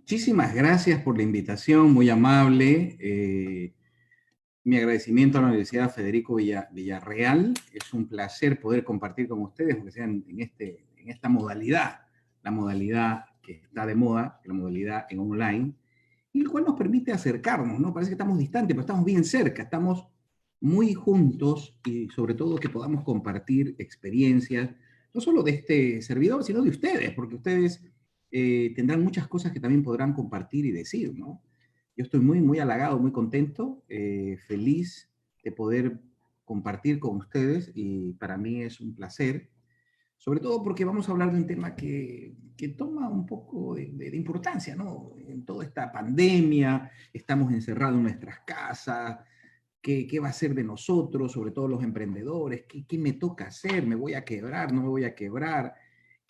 Muchísimas gracias por la invitación, muy amable. Mi agradecimiento a la Universidad Federico Villarreal. Es un placer poder compartir con ustedes, aunque sea en esta modalidad, la modalidad que está de moda, la modalidad en online, y el cual nos permite acercarnos, ¿no? Parece que estamos distantes, pero estamos bien cerca, estamos muy juntos y sobre todo que podamos compartir experiencias, no solo de este servidor, sino de ustedes, porque ustedes tendrán muchas cosas que también podrán compartir y decir, ¿no? Yo estoy muy halagado, muy contento, feliz de poder compartir con ustedes y para mí es un placer, sobre todo porque vamos a hablar de un tema que toma un poco de importancia, ¿no? En toda esta pandemia, estamos encerrados en nuestras casas, ¿qué va a ser de nosotros, sobre todo los emprendedores? ¿Qué me toca hacer? ¿Me voy a quebrar? ¿No me voy a quebrar?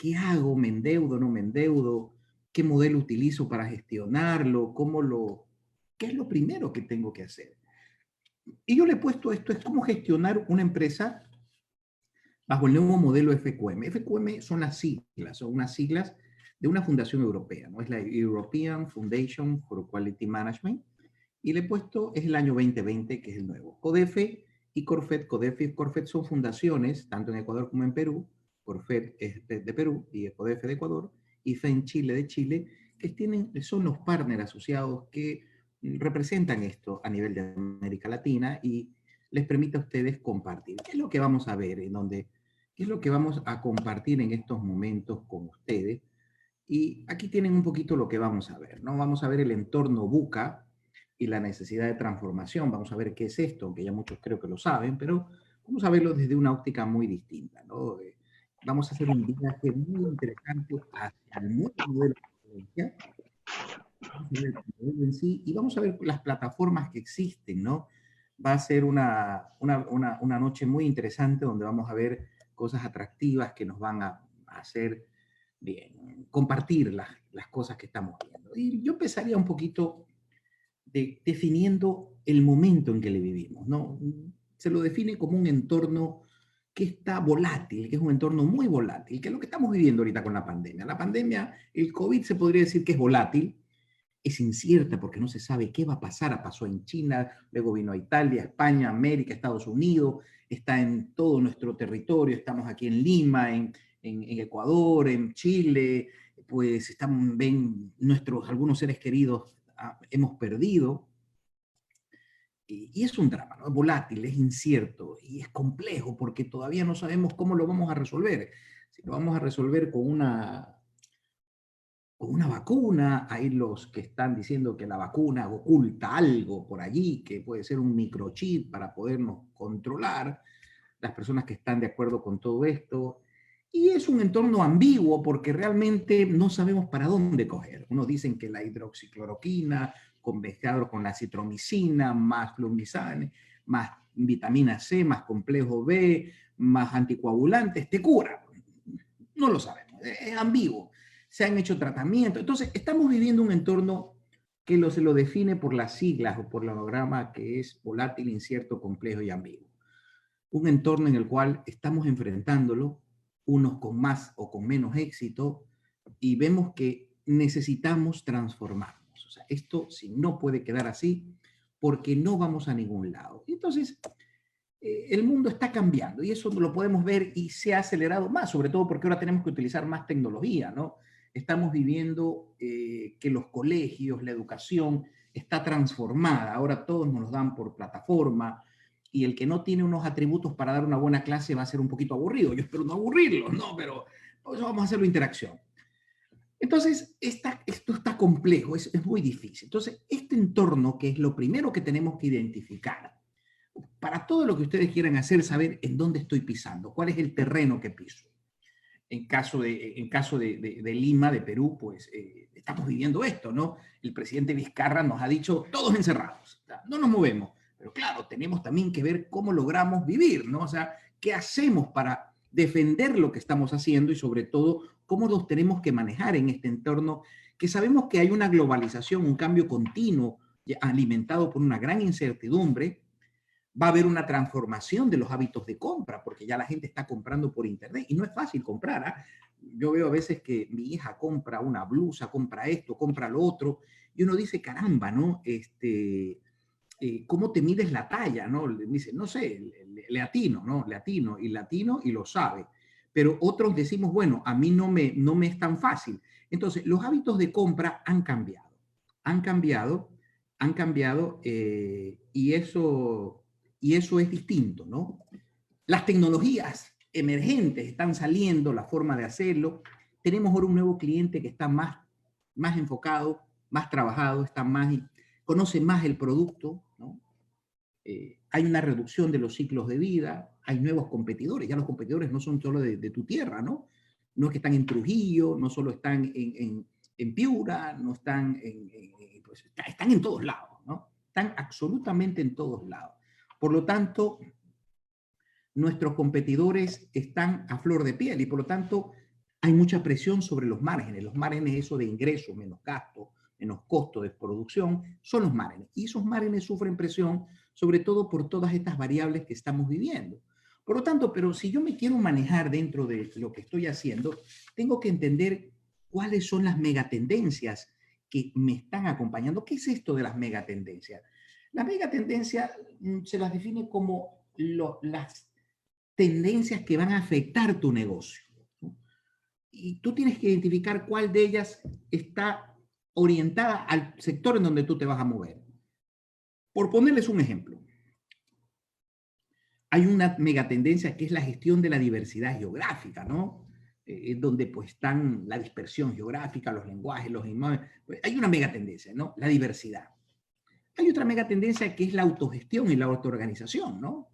¿Qué hago? ¿Me endeudo? ¿No me endeudo? ¿Qué modelo utilizo para gestionarlo? ¿Qué es lo primero que tengo que hacer? Y yo le he puesto esto, es cómo gestionar una empresa bajo el nuevo modelo FQM. FQM son unas siglas de una fundación europea, ¿no? Es la European Foundation for Quality Management, y le he puesto, es el año 2020, que es el nuevo. CODEFE y Corfet. CODEFE y Corfet son fundaciones, tanto en Ecuador como en Perú. Corfet es de Perú y CODEFE de Ecuador, y FEN Chile de Chile, que son los partners asociados que representan esto a nivel de América Latina y les permite a ustedes compartir. ¿Qué es lo que vamos a ver? ¿Qué es lo que vamos a compartir en estos momentos con ustedes? Y aquí tienen un poquito lo que vamos a ver, ¿no? Vamos a ver el entorno VUCA y la necesidad de transformación. Vamos a ver qué es esto, que ya muchos creo que lo saben, pero vamos a verlo desde una óptica muy distinta, ¿no? Vamos a hacer un viaje muy interesante hacia el nuevo modelo de excelencia. Vamos a ver el modelo en sí y vamos a ver las plataformas que existen, ¿no? Va a ser una noche muy interesante donde vamos a ver cosas atractivas que nos van a hacer bien, compartir las cosas que estamos viendo. Y yo empezaría un poquito definiendo el momento en que le vivimos, ¿no? Se lo define como un entorno que está volátil, que es un entorno muy volátil, que es lo que estamos viviendo ahorita con la pandemia. La pandemia, el COVID se podría decir que es volátil, es incierta porque no se sabe qué va a pasar. Pasó en China, luego vino a Italia, España, América, Estados Unidos, está en todo nuestro territorio, estamos aquí en Lima, en Ecuador, en Chile, pues ven algunos seres queridos hemos perdido, y es un drama, ¿no? Es volátil, es incierto y es complejo porque todavía no sabemos cómo lo vamos a resolver. Si lo vamos a resolver con una vacuna, hay los que están diciendo que la vacuna oculta algo por allí, que puede ser un microchip para podernos controlar, las personas que están de acuerdo con todo esto. Y es un entorno ambiguo porque realmente no sabemos para dónde coger. Unos dicen que la hidroxicloroquina, mezclado con la citromicina, más flumizane, más vitamina C, más complejo B, más anticoagulantes, te cura. No lo sabemos, es ambiguo. Se han hecho tratamientos. Entonces, estamos viviendo un entorno que se lo define por las siglas o por el holograma, que es volátil, incierto, complejo y ambiguo. Un entorno en el cual estamos enfrentándolo, unos con más o con menos éxito, y vemos que necesitamos transformarnos. O sea, esto si no puede quedar así, porque no vamos a ningún lado. Entonces, el mundo está cambiando y eso lo podemos ver y se ha acelerado más, sobre todo porque ahora tenemos que utilizar más tecnología, ¿no? Estamos viviendo que los colegios, la educación está transformada, ahora todos nos los dan por plataforma y el que no tiene unos atributos para dar una buena clase va a ser un poquito aburrido. Yo espero no aburrirlos, ¿no? Pero pues, vamos a hacerlo interacción. Entonces, esto está complejo, es muy difícil. Entonces, este entorno, que es lo primero que tenemos que identificar, para todo lo que ustedes quieran hacer, saber en dónde estoy pisando, cuál es el terreno que piso. En caso de Lima, de Perú, pues estamos viviendo esto, ¿no? El presidente Vizcarra nos ha dicho, todos encerrados, no nos movemos. Pero claro, tenemos también que ver cómo logramos vivir, ¿no? O sea, ¿qué hacemos para defender lo que estamos haciendo y sobre todo cómo los tenemos que manejar en este entorno que sabemos que hay una globalización, un cambio continuo alimentado por una gran incertidumbre? Va a haber una transformación de los hábitos de compra, porque ya la gente está comprando por internet y no es fácil comprar, ¿eh? yo veo a veces que mi hija compra una blusa, compra esto, compra lo otro, y uno dice, caramba, ¿no? ¿Cómo te mides la talla? ¿No? Le dice, no sé, le atino, ¿no? Le atino y lo sabe. Pero otros decimos, bueno, a mí no me es tan fácil. Entonces, los hábitos de compra han cambiado, han cambiado, han cambiado, y eso es distinto, ¿no? Las tecnologías emergentes están saliendo, la forma de hacerlo. Tenemos ahora un nuevo cliente que está más enfocado, más trabajado, conoce más el producto, ¿no? Hay una reducción de los ciclos de vida, hay nuevos competidores, ya los competidores no son solo de tu tierra, ¿no? No es que están en Trujillo, no solo están en Piura, no están pues, están en todos lados, ¿no? Están absolutamente en todos lados. Por lo tanto, nuestros competidores están a flor de piel y por lo tanto hay mucha presión sobre los márgenes. Los márgenes, eso de ingresos menos gasto, menos costo de producción, son los márgenes. Y esos márgenes sufren presión, sobre todo por todas estas variables que estamos viviendo. Por lo tanto, pero si yo me quiero manejar dentro de lo que estoy haciendo, tengo que entender cuáles son las megatendencias que me están acompañando. ¿Qué es esto de las megatendencias? Las megatendencias se las define como las tendencias que van a afectar tu negocio, ¿no? Y tú tienes que identificar cuál de ellas está orientada al sector en donde tú te vas a mover. Por ponerles un ejemplo, hay una megatendencia que es la gestión de la diversidad geográfica, ¿no? Donde pues están la dispersión geográfica, los lenguajes, los inmuebles. Pues, hay una megatendencia, ¿no? La diversidad. Hay otra megatendencia que es la autogestión y la autoorganización, ¿no?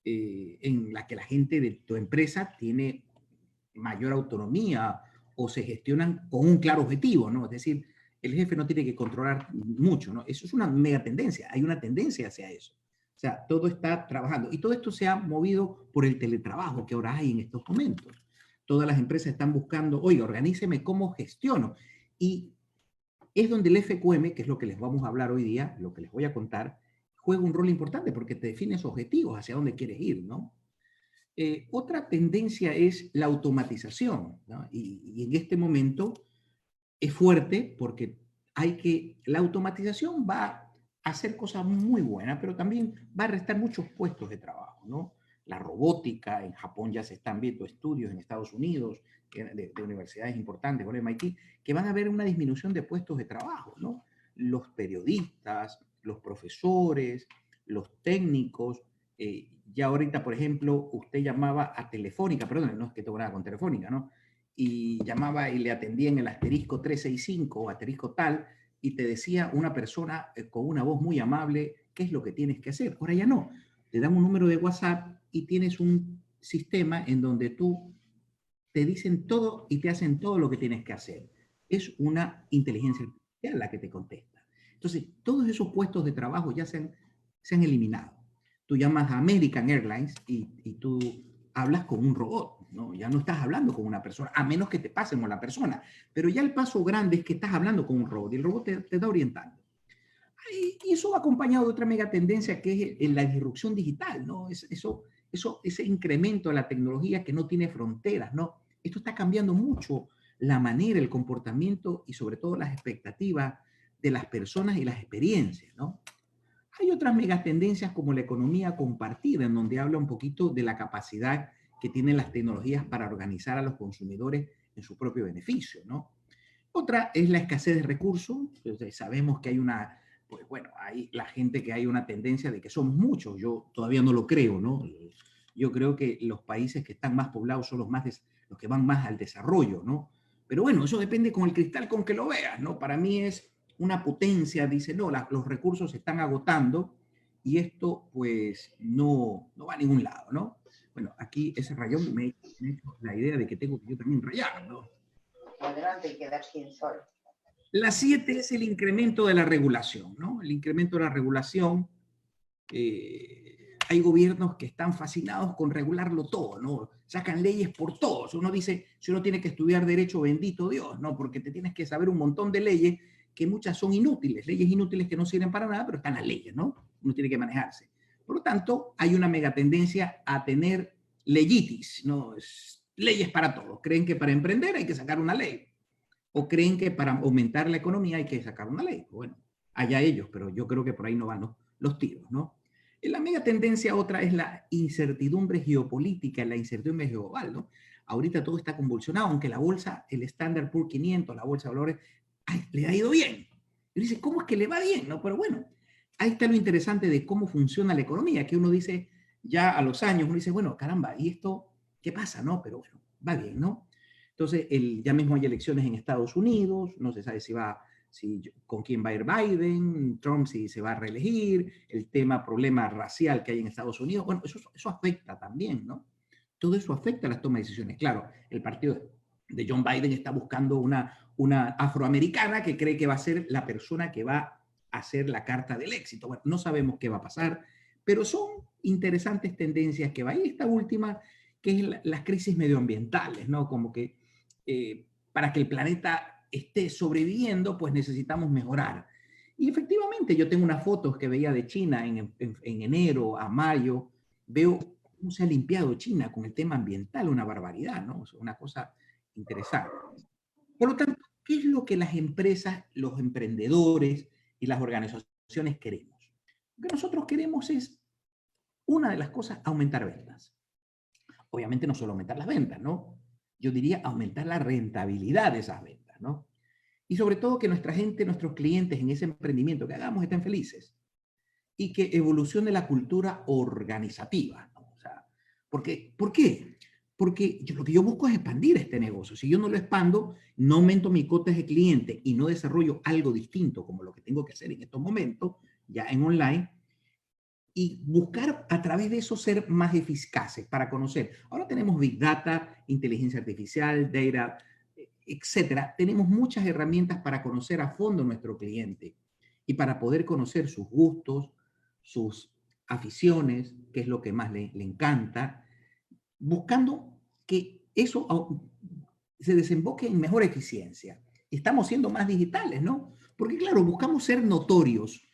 En la que la gente de tu empresa tiene mayor autonomía o se gestionan con un claro objetivo, ¿no? Es decir, el jefe no tiene que controlar mucho, ¿no? Eso es una mega tendencia, hay una tendencia hacia eso. O sea, todo está trabajando y todo esto se ha movido por el teletrabajo que ahora hay en estos momentos. Todas las empresas están buscando, oye, organíceme cómo gestiono. Y es donde el FQM, que es lo que les vamos a hablar hoy día, lo que les voy a contar, juega un rol importante porque te defines objetivos hacia dónde quieres ir, ¿no? Otra tendencia es la automatización, ¿no? Y en este momento es fuerte porque la automatización va a hacer cosas muy buenas, pero también va a restar muchos puestos de trabajo, ¿no? La robótica, en Japón ya se están viendo estudios en Estados Unidos, de universidades importantes, con MIT, que van a haber una disminución de puestos de trabajo, ¿no? Los periodistas, los profesores, los técnicos, ya ahorita, por ejemplo, usted llamaba a Telefónica, perdón, no es que tengo nada con Telefónica, ¿no? Y llamaba y le atendía en el asterisco 365 o asterisco tal, y te decía una persona con una voz muy amable qué es lo que tienes que hacer. Ahora ya no. Te dan un número de WhatsApp y tienes un sistema en donde tú te dicen todo y te hacen todo lo que tienes que hacer. Es una inteligencia artificial la que te contesta. Entonces, todos esos puestos de trabajo ya se han eliminado. Tú llamas a American Airlines y tú hablas con un robot, ¿no? Ya no estás hablando con una persona, a menos que te pasen con la persona. Pero ya el paso grande es que estás hablando con un robot y el robot te está orientando. Y eso va acompañado de otra mega tendencia que es la disrupción digital, ¿no? Ese incremento de la tecnología que no tiene fronteras, ¿no? Esto está cambiando mucho la manera, el comportamiento y sobre todo las expectativas de las personas y las experiencias, ¿no? Hay otras megatendencias como la economía compartida, en donde habla un poquito de la capacidad que tienen las tecnologías para organizar a los consumidores en su propio beneficio, ¿no? Otra es la escasez de recursos. Entonces, sabemos que hay pues bueno, hay la gente que hay una tendencia de que somos muchos. Yo todavía no lo creo, ¿no? Yo creo que los países que están más poblados son los que van más al desarrollo, ¿no? Pero bueno, eso depende con el cristal con que lo veas, ¿no? Para mí es una potencia, dice, no, los recursos se están agotando y esto pues no va a ningún lado, ¿no? Bueno, aquí ese rayón me ha hecho la idea de que tengo que yo también rayar, ¿no? Adelante y quedar sin sol. La 7 es el incremento de la regulación, ¿no? El incremento de la regulación. Hay gobiernos que están fascinados con regularlo todo, ¿no? Sacan leyes por todos. Uno dice, si uno tiene que estudiar derecho, bendito Dios, ¿no? Porque te tienes que saber un montón de leyes que muchas son inútiles, leyes inútiles que no sirven para nada, pero están las leyes, ¿no? Uno tiene que manejarse. Por lo tanto, hay una megatendencia a tener leyitis, ¿no? leyes para todos. Creen que para emprender hay que sacar una ley. O creen que para aumentar la economía hay que sacar una ley. Bueno, allá ellos, pero yo creo que por ahí no van los tiros, ¿no? La mega tendencia otra es la incertidumbre geopolítica, la incertidumbre global, ¿no? Ahorita todo está convulsionado, aunque la bolsa, el Standard Poor's 500, la bolsa de valores, ay, le ha ido bien. Y dice, ¿cómo es que le va bien? ¿No? Pero bueno, ahí está lo interesante de cómo funciona la economía, que uno dice, ya a los años, uno dice, bueno, caramba, ¿y esto qué pasa? No, pero bueno, va bien, ¿no? Entonces, ya mismo hay elecciones en Estados Unidos, no se sabe con quién va a ir Biden, Trump si se va a reelegir, el problema racial que hay en Estados Unidos, bueno, eso afecta también, ¿no? Todo eso afecta a las tomas de decisiones. Claro, el partido de John Biden está buscando una afroamericana que cree que va a ser la persona que va a hacer la carta del éxito. Bueno, no sabemos qué va a pasar, pero son interesantes tendencias que va. Y esta última, que es las crisis medioambientales, ¿no? Como que para que el planeta esté sobreviviendo, pues necesitamos mejorar. Y efectivamente, yo tengo unas fotos que veía de China en enero a mayo, veo cómo se ha limpiado China con el tema ambiental, una barbaridad, ¿no? Es una cosa interesante. Por lo tanto, ¿qué es lo que las empresas, los emprendedores y las organizaciones queremos? Lo que nosotros queremos es, una de las cosas, aumentar ventas. Obviamente no solo aumentar las ventas, ¿no? Yo diría aumentar la rentabilidad de esas ventas, ¿no? Y sobre todo que nuestra gente, nuestros clientes en ese emprendimiento que hagamos estén felices y que evolucione la cultura organizativa, ¿no? O sea, ¿por qué? Porque lo que yo busco es expandir este negocio. Si yo no lo expando, no aumento mi cotas de cliente y no desarrollo algo distinto como lo que tengo que hacer en estos momentos, ya en online, y buscar a través de eso ser más eficaces para conocer. Ahora tenemos Big Data, inteligencia artificial, data, etcétera. Tenemos muchas herramientas para conocer a fondo nuestro cliente y para poder conocer sus gustos, sus aficiones, qué es lo que más le encanta, buscando que eso se desemboque en mejor eficiencia. Estamos siendo más digitales, ¿no? Porque claro, buscamos ser notorios,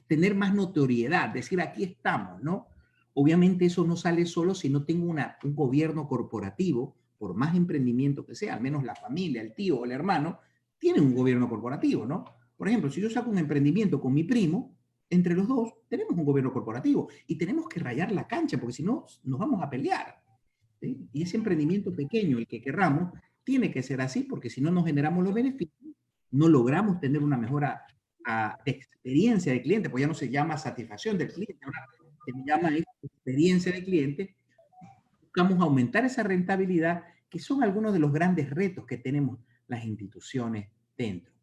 tener más notoriedad, decir aquí estamos, ¿no? Obviamente eso no sale solo si no tengo un gobierno corporativo, por más emprendimiento que sea, al menos la familia, el tío o el hermano, tienen un gobierno corporativo, ¿no? Por ejemplo, si yo saco un emprendimiento con mi primo, entre los dos tenemos un gobierno corporativo y tenemos que rayar la cancha porque si no nos vamos a pelear. ¿Sí? Y ese emprendimiento pequeño, el que querramos, tiene que ser así porque si no nos generamos los beneficios, no logramos tener una mejora de experiencia de cliente, pues ya no se llama satisfacción del cliente, ahora se llama experiencia de cliente. Buscamos aumentar esa rentabilidad, que son algunos de los grandes retos que tenemos las instituciones dentro.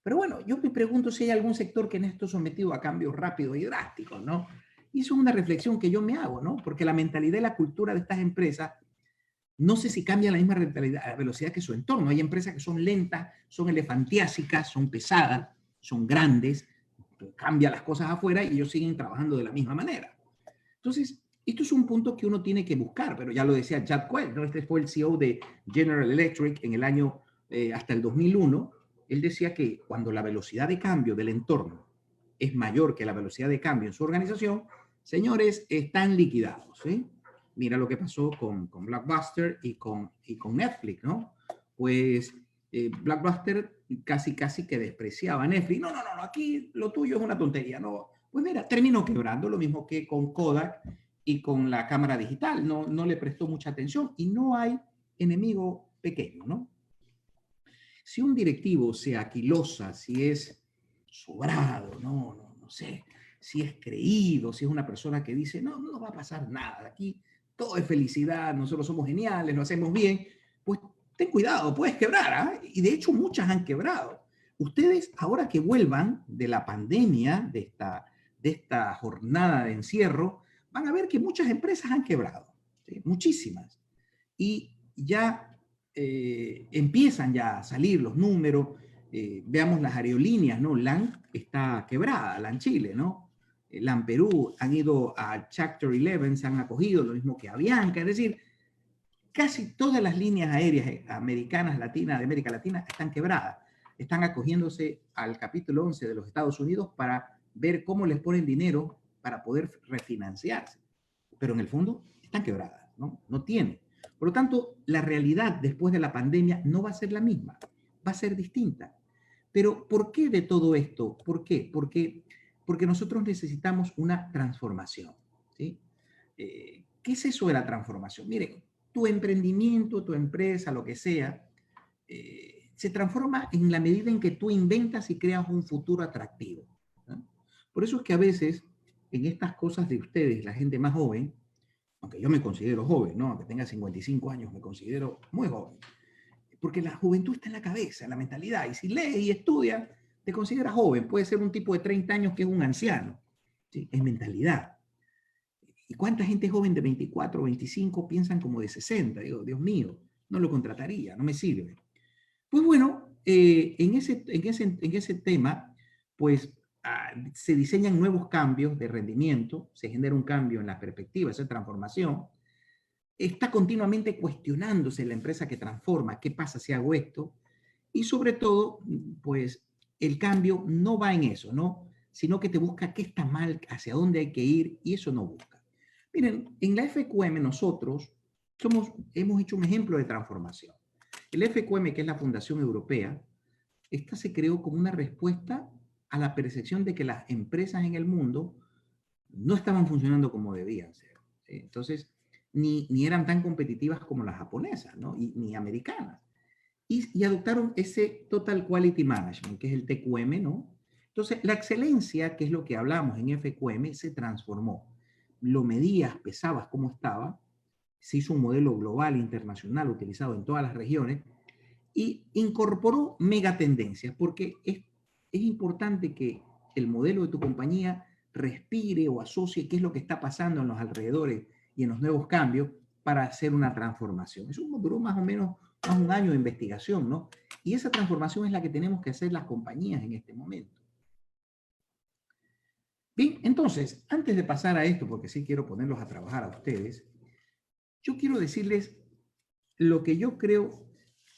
Pero bueno, yo me pregunto si hay algún sector que no esté sometido a cambios rápidos y drásticos, ¿no? Y eso es una reflexión que yo me hago, ¿no? Porque la mentalidad y la cultura de estas empresas no sé si cambia la misma velocidad que su entorno. Hay empresas que son lentas, son elefantiásicas, son pesadas, son grandes, cambian las cosas afuera y ellos siguen trabajando de la misma manera. Entonces, esto es un punto que uno tiene que buscar, pero ya lo decía Chad Quell, ¿no? Este fue el CEO de General Electric en el año hasta el 2001. Él decía que cuando la velocidad de cambio del entorno es mayor que la velocidad de cambio en su organización, señores, están liquidados, ¿sí? Mira lo que pasó con Blockbuster y con Netflix, ¿no? Pues Blockbuster casi que despreciaba a Netflix. No, aquí lo tuyo es una tontería, no. Pues mira, terminó quebrando, lo mismo que con Kodak y con la cámara digital, no le prestó mucha atención y no hay enemigo pequeño, ¿no? Si un directivo se aquilosa, si es sobrado, no sé, si es creído, si es una persona que dice, no va a pasar nada, aquí todo es felicidad, nosotros somos geniales, lo hacemos bien, pues ten cuidado, puedes quebrar, ¿eh? Y de hecho muchas han quebrado. Ustedes, ahora que vuelvan de la pandemia, de esta jornada de encierro, van a ver que muchas empresas han quebrado, ¿sí? Muchísimas. Y ya empiezan ya a salir los números, veamos las aerolíneas, ¿no? LAN está quebrada, LAN Chile, ¿no? LAN Perú, han ido a Chapter 11, se han acogido, lo mismo que Avianca, es decir, casi todas las líneas aéreas americanas, latinas, de América Latina, están quebradas. Están acogiéndose al capítulo 11 de los Estados Unidos para ver cómo les ponen dinero para poder refinanciarse. Pero en el fondo están quebradas, ¿no? No tienen. Por lo tanto, la realidad después de la pandemia no va a ser la misma, va a ser distinta. Pero ¿por qué de todo esto? ¿Por qué? Porque nosotros necesitamos una transformación, ¿sí? ¿Qué es eso de la transformación? Mire, tu emprendimiento, tu empresa, lo que sea, se transforma en la medida en que tú inventas y creas un futuro atractivo, ¿no? Por eso es que a veces en estas cosas de ustedes, la gente más joven, aunque yo me considero joven, ¿no? Aunque tenga 55 años, me considero muy joven, porque la juventud está en la cabeza, en la mentalidad, y si lees y estudias, te consideras joven, puede ser un tipo de 30 años que es un anciano, ¿sí? Es mentalidad. ¿Y cuánta gente joven de 24 o 25 piensan como de 60? Digo, Dios mío, no lo contrataría, no me sirve. Pues bueno, en ese tema, pues se diseñan nuevos cambios de rendimiento, se genera un cambio en la perspectiva, esa transformación. Está continuamente cuestionándose la empresa que transforma, ¿qué pasa si hago esto? Y sobre todo, pues el cambio no va en eso, ¿no? Sino que te busca qué está mal, hacia dónde hay que ir, y eso no busca. Miren, en la FQM nosotros hemos hecho un ejemplo de transformación. El FQM, que es la Fundación Europea, esta se creó como una respuesta a la percepción de que las empresas en el mundo no estaban funcionando como debían ser, ¿sí? Entonces, ni eran tan competitivas como las japonesas, ¿no? Ni americanas. Y adoptaron ese Total Quality Management, que es el TQM, ¿no? Entonces, la excelencia, que es lo que hablamos en FQM, se transformó. Lo medías, pesabas cómo estaba, se hizo un modelo global, internacional, utilizado en todas las regiones, y incorporó megatendencias, porque es importante que el modelo de tu compañía respire o asocie qué es lo que está pasando en los alrededores y en los nuevos cambios para hacer una transformación. Eso duró más o menos más un año de investigación, ¿no? Y esa transformación es la que tenemos que hacer las compañías en este momento. Bien, entonces, antes de pasar a esto, porque sí quiero ponerlos a trabajar a ustedes, yo quiero decirles lo que yo creo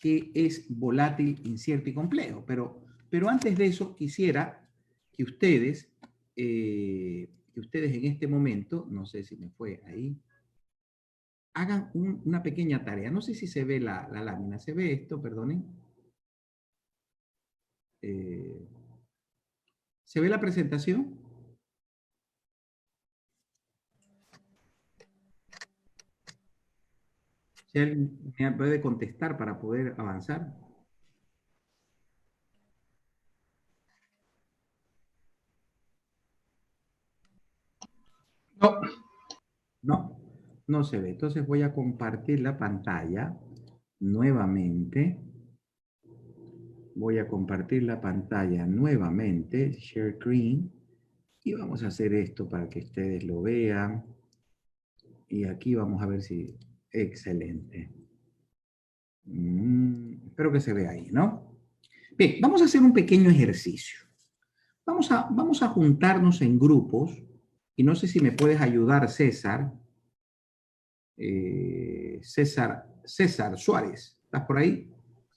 que es volátil, incierto y complejo. Pero antes de eso, quisiera que ustedes en este momento, no sé si me fue ahí, hagan una pequeña tarea. No sé si se ve la lámina. ¿Se ve esto? Perdonen. ¿Se ve la presentación? Si alguien me puede contestar para poder avanzar. No. No, no se ve. Entonces voy a compartir la pantalla nuevamente. Voy a compartir la pantalla nuevamente, share screen, y vamos a hacer esto para que ustedes lo vean. Y aquí vamos a ver si... Excelente. Espero que se vea ahí, ¿no? Bien, vamos a hacer un pequeño ejercicio. Vamos a juntarnos en grupos, y no sé si me puedes ayudar, César. César Suárez, ¿estás por ahí?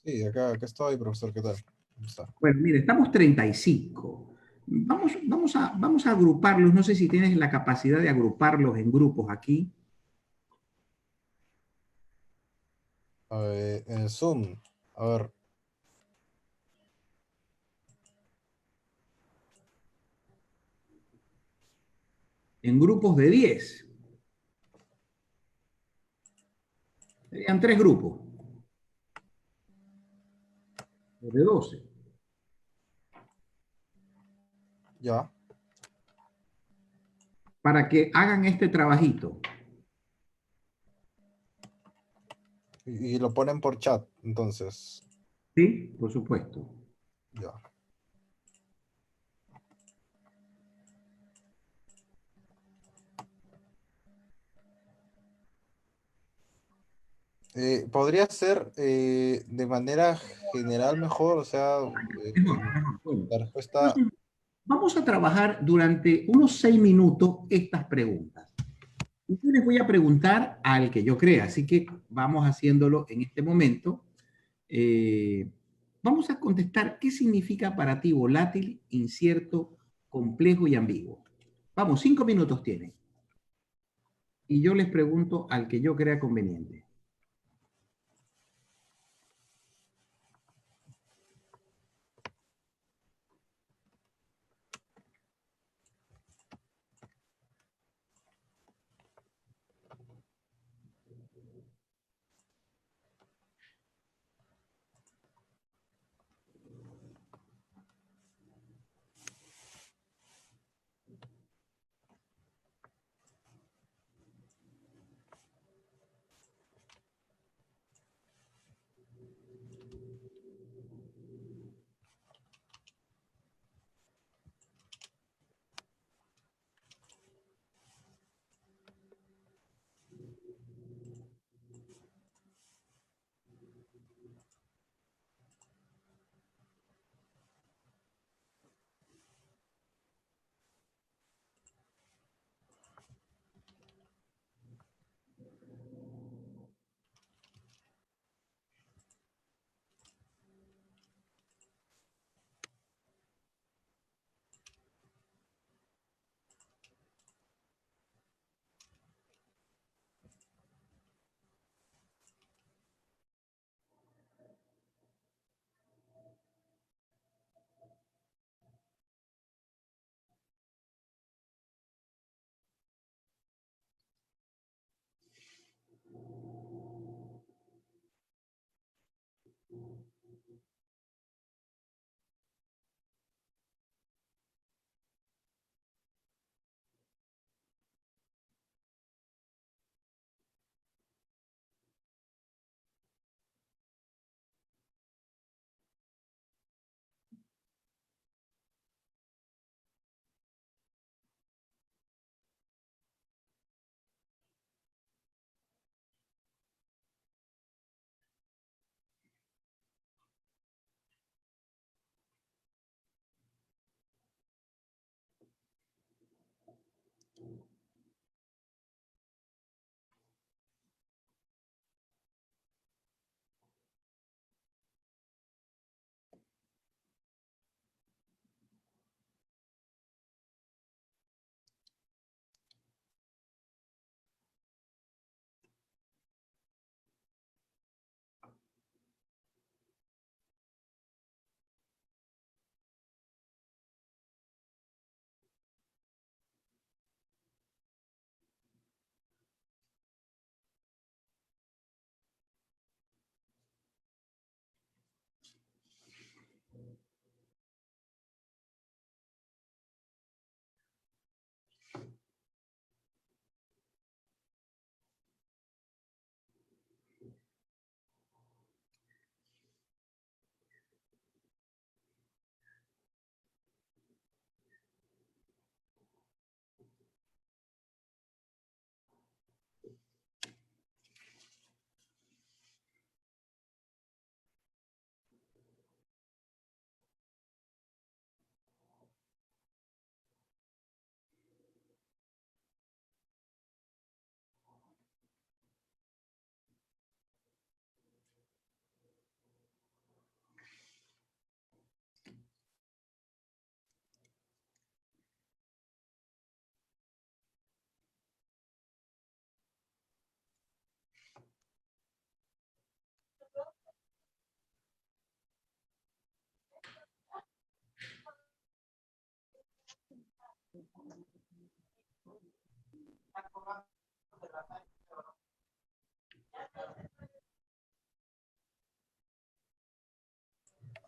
Sí, acá estoy, profesor, ¿qué tal? ¿Cómo está? Bueno, mire, estamos 35. Vamos a agruparlos. No sé si tienes la capacidad de agruparlos en grupos aquí. A ver, en Zoom, a ver, En grupos de 10. Serían 3 grupos. O de 12. ya. Para que hagan este trabajito. Y lo ponen por chat, entonces, ¿Sí? Por supuesto. ya. ¿Podría ser de manera general mejor? O sea, Mejor, mejor. Bueno, la respuesta, entonces, vamos a trabajar durante unos 6 minutos estas preguntas. Y yo les voy a preguntar al que yo crea. Así que vamos haciéndolo en este momento. Vamos a contestar qué significa para ti volátil, incierto, complejo y ambiguo. Vamos, 5 minutos tienen. Y yo les pregunto al que yo crea conveniente.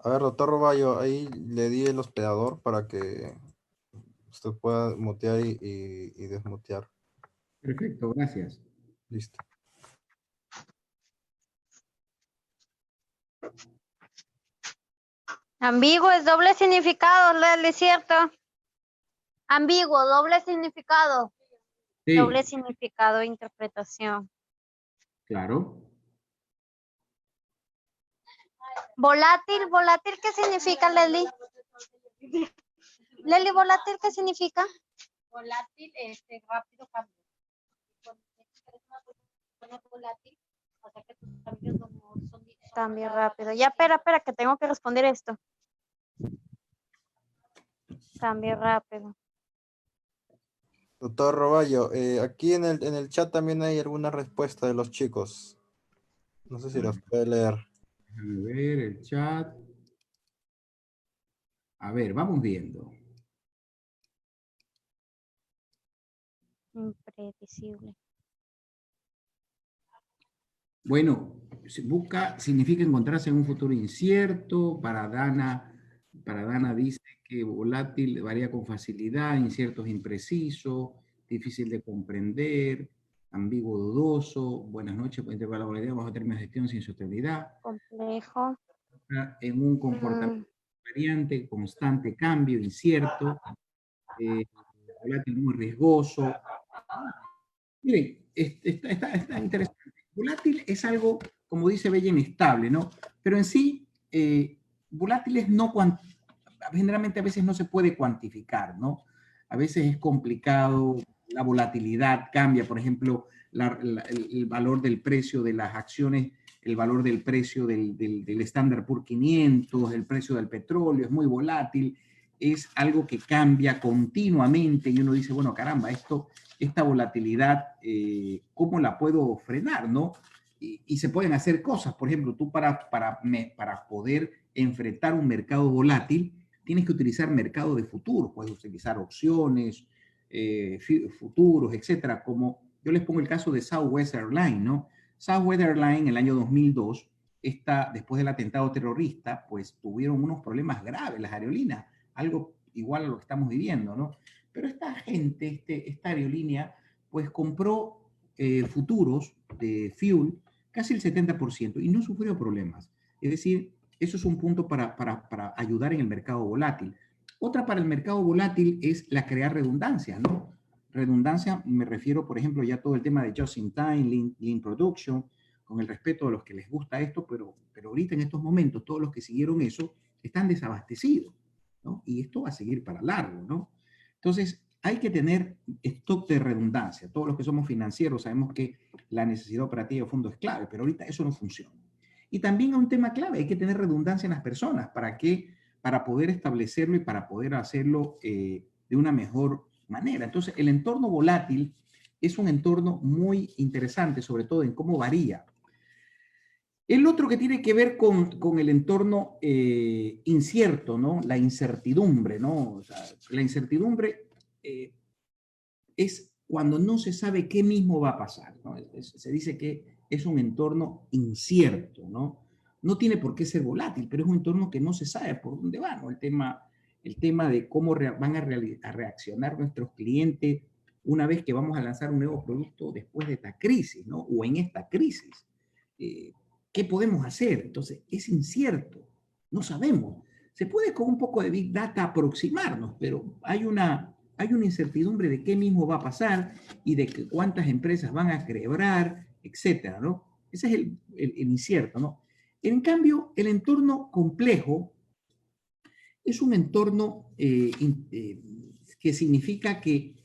A ver, doctor Roballo, ahí le di el hospedador para que usted pueda mutear y desmutear. Perfecto, gracias. Listo. Ambiguo es doble significado, Leslie, ¿cierto? Ambiguo, doble significado. Sí, Doble significado, interpretación. claro. Volátil, volátil, ¿qué significa, Leslie? Leslie, volátil, ¿qué significa? Volátil, rápido cambio. Volátil, o sea que tus cambios no son. Cambio rápido. Ya, espera, que tengo que responder esto. Cambio rápido. Doctor Roballo, aquí en el chat también hay alguna respuesta de los chicos. No sé si las puede leer. Déjame ver el chat. A ver, vamos viendo. Imprevisible. Bueno, busca, significa encontrarse en un futuro incierto. Para Dana dice que volátil varía con facilidad, incierto es impreciso, difícil de comprender, ambiguo dudoso. Buenas noches, puede interpretar la volatilidad bajo términos de gestión sin sostenibilidad. Complejo. en un comportamiento variante, constante cambio, incierto, volátil muy riesgoso. Miren, está interesante. Volátil es algo, como dice Bella, inestable, ¿no? Pero en sí, volátiles no generalmente a veces no se puede cuantificar, ¿no? A veces es complicado, la volatilidad cambia, por ejemplo, el valor del precio de las acciones, el valor del precio del Standard Poor's 500, el precio del petróleo es muy volátil, es algo que cambia continuamente y uno dice, bueno, caramba, esta volatilidad, ¿cómo la puedo frenar, no? Y se pueden hacer cosas, por ejemplo, tú para poder enfrentar un mercado volátil, tienes que utilizar mercado de futuros, puedes utilizar opciones, futuros, etcétera, como yo les pongo el caso de Southwest Airlines, ¿no? Southwest Airlines en el año 2002, después del atentado terrorista, pues tuvieron unos problemas graves las aerolíneas, algo igual a lo que estamos viviendo, ¿no? Pero esta gente, esta aerolínea, pues compró futuros de fuel casi el 70% y no sufrió problemas. Es decir, eso es un punto para ayudar en el mercado volátil. Otra para el mercado volátil es la crear redundancia, ¿no? Redundancia, me refiero, por ejemplo, ya todo el tema de just in time, lean production, con el respeto a los que les gusta esto, pero ahorita en estos momentos, todos los que siguieron eso están desabastecidos, ¿no? Y esto va a seguir para largo, ¿no? Entonces, hay que tener stock de redundancia. Todos los que somos financieros sabemos que la necesidad operativa de fondo es clave, pero ahorita eso no funciona. Y también un tema clave, hay que tener redundancia en las personas. ¿Para qué? Para poder establecerlo y para poder hacerlo de una mejor manera. Entonces, el entorno volátil es un entorno muy interesante, sobre todo en cómo varía. El otro que tiene que ver con el entorno incierto, ¿no? La incertidumbre, ¿no? O sea, la incertidumbre es cuando no se sabe qué mismo va a pasar, ¿no? Se dice que es un entorno incierto, ¿no? No tiene por qué ser volátil, pero es un entorno que no se sabe por dónde va, ¿no? El tema de cómo van a reaccionar nuestros clientes una vez que vamos a lanzar un nuevo producto después de esta crisis, ¿no? O en esta crisis. ¿Qué podemos hacer? Entonces, es incierto, no sabemos. Se puede con un poco de Big Data aproximarnos, pero hay una incertidumbre de qué mismo va a pasar y de que cuántas empresas van a quebrar, etcétera, ¿no? Ese es el incierto, ¿no? En cambio, el entorno complejo es un entorno que significa que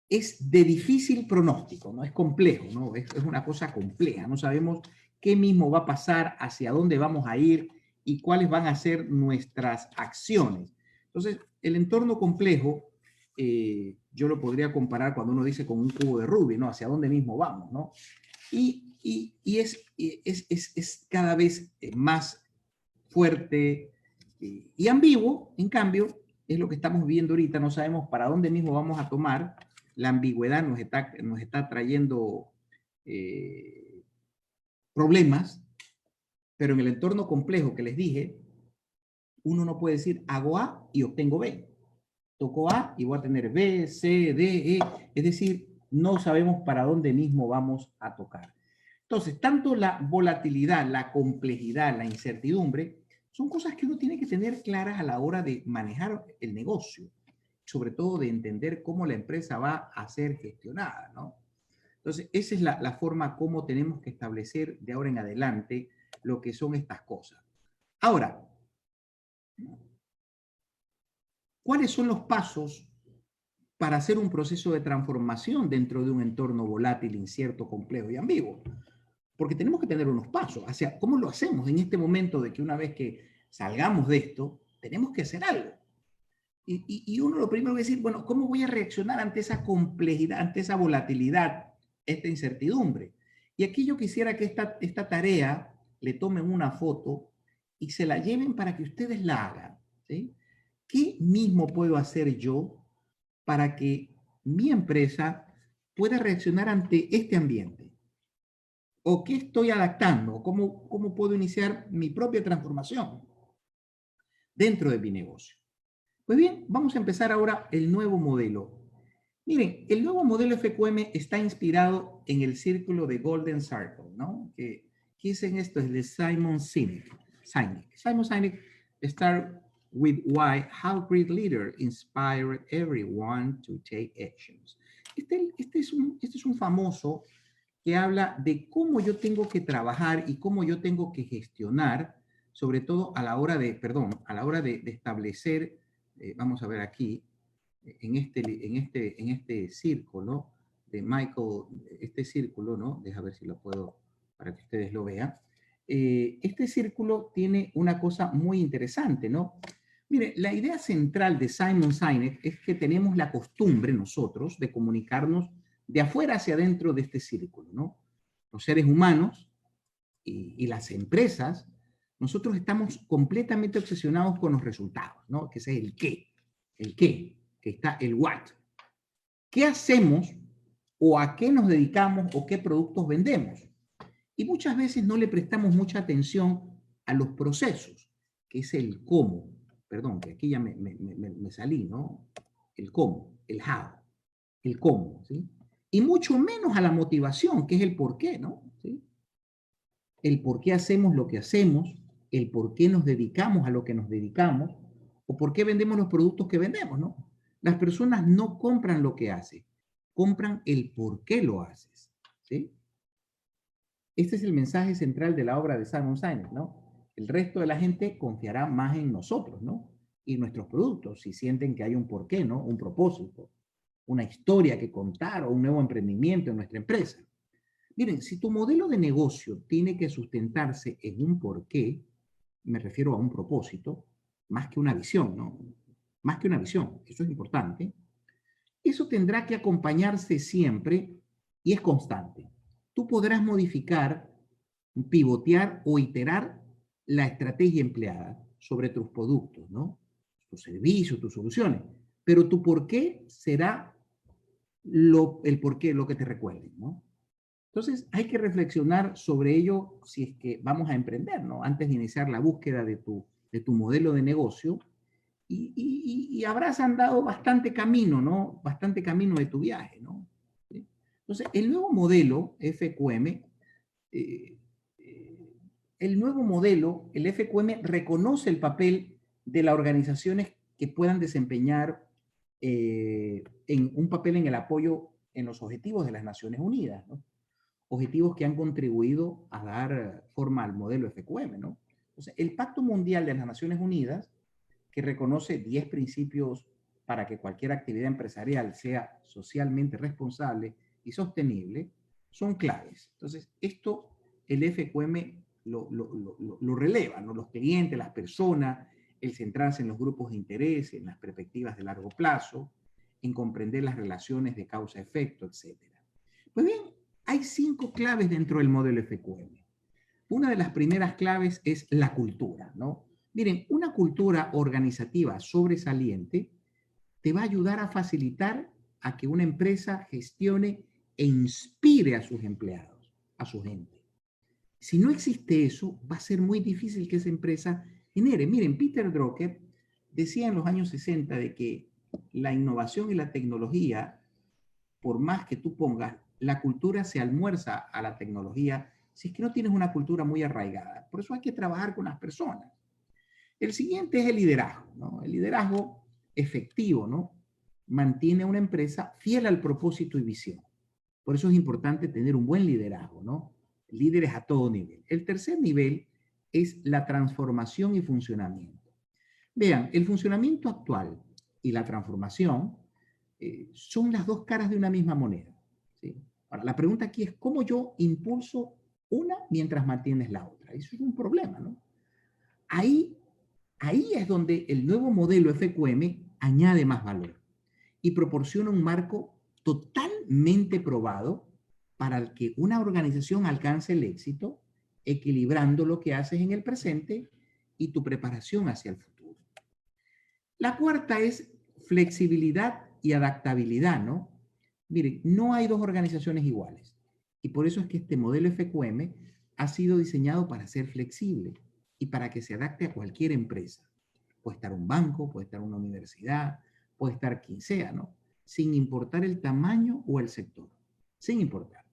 es de difícil pronóstico, ¿no? Es complejo, ¿no? Es una cosa compleja, no sabemos qué mismo va a pasar, hacia dónde vamos a ir y cuáles van a ser nuestras acciones. Entonces, el entorno complejo, yo lo podría comparar cuando uno dice con un cubo de Rubik, ¿no? Hacia dónde mismo vamos, ¿no? Y es cada vez más fuerte y ambiguo, en cambio, es lo que estamos viendo ahorita, no sabemos para dónde mismo vamos a tomar, la ambigüedad nos está trayendo problemas, pero en el entorno complejo que les dije, uno no puede decir hago A y obtengo B. Toco A y voy a tener B, C, D, E. Es decir, no sabemos para dónde mismo vamos a tocar. Entonces, tanto la volatilidad, la complejidad, la incertidumbre, son cosas que uno tiene que tener claras a la hora de manejar el negocio, sobre todo de entender cómo la empresa va a ser gestionada, ¿no? Entonces, esa es la forma como tenemos que establecer de ahora en adelante lo que son estas cosas. Ahora, ¿cuáles son los pasos para hacer un proceso de transformación dentro de un entorno volátil, incierto, complejo y ambiguo? Porque tenemos que tener unos pasos hacia cómo lo hacemos en este momento de que una vez que salgamos de esto, tenemos que hacer algo. Y uno lo primero que decir, bueno, ¿cómo voy a reaccionar ante esa complejidad, ante esa volatilidad, esta incertidumbre? Y aquí yo quisiera que esta tarea le tomen una foto y se la lleven para que ustedes la hagan, ¿sí? ¿Qué mismo puedo hacer yo para que mi empresa pueda reaccionar ante este ambiente? ¿O qué estoy adaptando? ¿Cómo puedo iniciar mi propia transformación dentro de mi negocio? Pues bien, vamos a empezar ahora el nuevo modelo. Miren, el nuevo modelo FQM está inspirado en el círculo de Golden Circle, ¿no? ¿Qué es en esto? Es de Simon Sinek. Sinek. Simon Sinek start with why, how great leader inspired everyone to take actions. Este es un famoso que habla de cómo yo tengo que trabajar y cómo yo tengo que gestionar, sobre todo a la hora de, a la hora de establecer, vamos a ver aquí, en este círculo de Michael, este círculo, ¿no? Deja ver si lo puedo, para que ustedes lo vean. Este círculo tiene una cosa muy interesante, ¿no? Mire, la idea central de Simon Sinek es que tenemos la costumbre nosotros de comunicarnos de afuera hacia adentro de este círculo, ¿no? Los seres humanos y las empresas, nosotros estamos completamente obsesionados con los resultados, ¿no? Que ese es el qué, que está el what. ¿Qué hacemos o a qué nos dedicamos o qué productos vendemos? Y muchas veces no le prestamos mucha atención a los procesos, que es el cómo. Perdón, que aquí ya me salí, ¿no? El cómo, el how, el cómo, ¿sí? Y mucho menos a la motivación, que es el por qué, ¿no? ¿Sí? El por qué hacemos lo que hacemos, el por qué nos dedicamos a lo que nos dedicamos, o por qué vendemos los productos que vendemos, ¿no? Las personas no compran lo que haces, compran el por qué lo haces, ¿sí? Este es el mensaje central de la obra de Simon Sinek, ¿no? El resto de la gente confiará más en nosotros, ¿no? Y nuestros productos, si sienten que hay un porqué, ¿no? Un propósito, una historia que contar o un nuevo emprendimiento en nuestra empresa. Miren, si tu modelo de negocio tiene que sustentarse en un porqué, me refiero a un propósito, más que una visión, ¿no? Más que una visión, eso es importante. Eso tendrá que acompañarse siempre y es constante. Tú podrás modificar, pivotear o iterar la estrategia empleada sobre tus productos, ¿no? Tus servicios, tus soluciones. Pero tu por qué será el por qué, lo que te recuerden, ¿no? Entonces, hay que reflexionar sobre ello si es que vamos a emprender, ¿no? Antes de iniciar la búsqueda de tu modelo de negocio y habrás andado bastante camino, ¿no? Bastante camino de tu viaje, ¿no? ¿Sí? Entonces, el nuevo modelo FQM, el FQM reconoce el papel de las organizaciones que puedan desempeñar un papel en el apoyo en los objetivos de las Naciones Unidas, ¿no? Objetivos que han contribuido a dar forma al modelo FQM, ¿no? Entonces, el Pacto Mundial de las Naciones Unidas, que reconoce 10 principios para que cualquier actividad empresarial sea socialmente responsable y sostenible, son claves. Entonces, esto el FQM lo releva, ¿no? Los clientes, las personas, el centrarse en los grupos de interés, en las perspectivas de largo plazo, en comprender las relaciones de causa-efecto, etc. Pues bien, hay 5 claves dentro del modelo FQM. Una de las primeras claves es la cultura, ¿no? Miren, una cultura organizativa sobresaliente te va a ayudar a facilitar a que una empresa gestione e inspire a sus empleados, a su gente. Si no existe eso, va a ser muy difícil que esa empresa genere. Miren, Peter Drucker decía en los años 60 de que la innovación y la tecnología, por más que tú pongas, la cultura se almuerza a la tecnología si es que no tienes una cultura muy arraigada. Por eso hay que trabajar con las personas. El siguiente es el liderazgo, ¿no? El liderazgo efectivo, ¿no? Mantiene a una empresa fiel al propósito y visión. Por eso es importante tener un buen liderazgo, ¿no? Líderes a todo nivel. El tercer nivel es la transformación y funcionamiento. Vean, el funcionamiento actual y la transformación son las dos caras de una misma moneda, ¿sí? Ahora, la pregunta aquí es cómo yo impulso una mientras mantienes la otra. Eso es un problema, ¿no? Ahí es donde el nuevo modelo FQM añade más valor y proporciona un marco totalmente probado para que una organización alcance el éxito, equilibrando lo que haces en el presente y tu preparación hacia el futuro. La cuarta es flexibilidad y adaptabilidad, ¿no? Miren, no hay dos organizaciones iguales y por eso es que este modelo FQM ha sido diseñado para ser flexible y para que se adapte a cualquier empresa. Puede estar un banco, puede estar una universidad, puede estar quien sea, ¿no? Sin importar el tamaño o el sector, sin importar.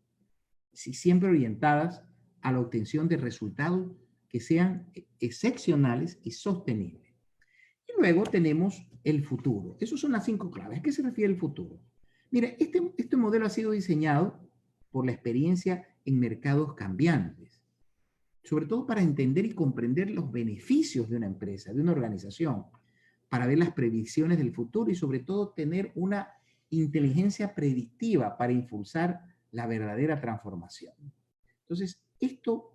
Si siempre orientadas a la obtención de resultados que sean excepcionales y sostenibles. Y luego tenemos el futuro. Esas son las 5 claves. ¿A qué se refiere el futuro? Mira, este modelo ha sido diseñado por la experiencia en mercados cambiantes, sobre todo para entender y comprender los beneficios de una empresa, de una organización, para ver las previsiones del futuro y sobre todo tener una inteligencia predictiva para impulsar la verdadera transformación. Entonces, esto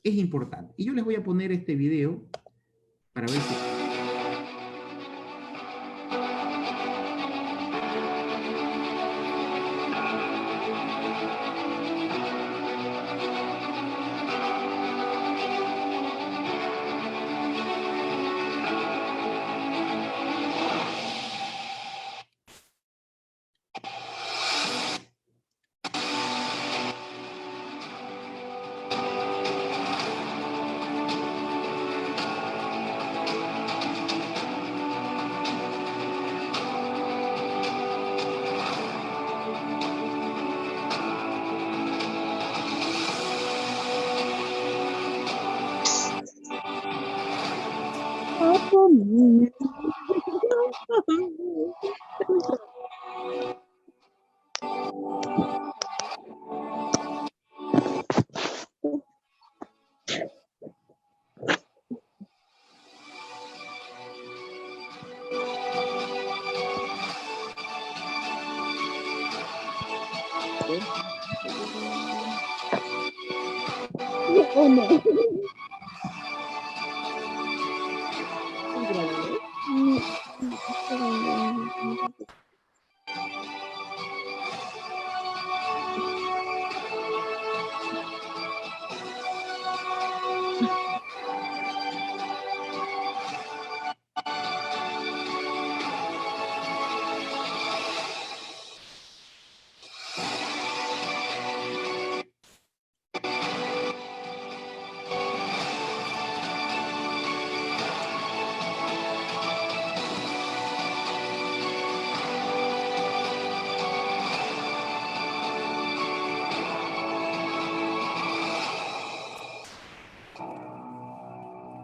es importante. Y yo les voy a poner este video para ver si...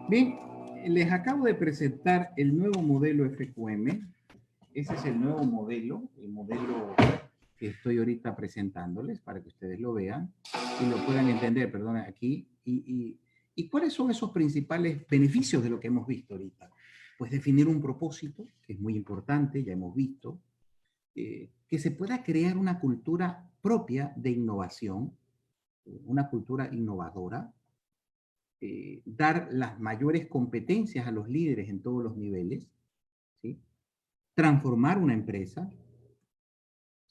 Bien, les acabo de presentar el nuevo modelo FQM. Ese es el nuevo modelo, el modelo que estoy ahorita presentándoles para que ustedes lo vean y lo puedan entender, perdón, aquí. ¿Y cuáles son esos principales beneficios de lo que hemos visto ahorita? Pues definir un propósito, que es muy importante, ya hemos visto, que se pueda crear una cultura propia de innovación, una cultura innovadora, dar las mayores competencias a los líderes en todos los niveles, ¿sí? Transformar una empresa,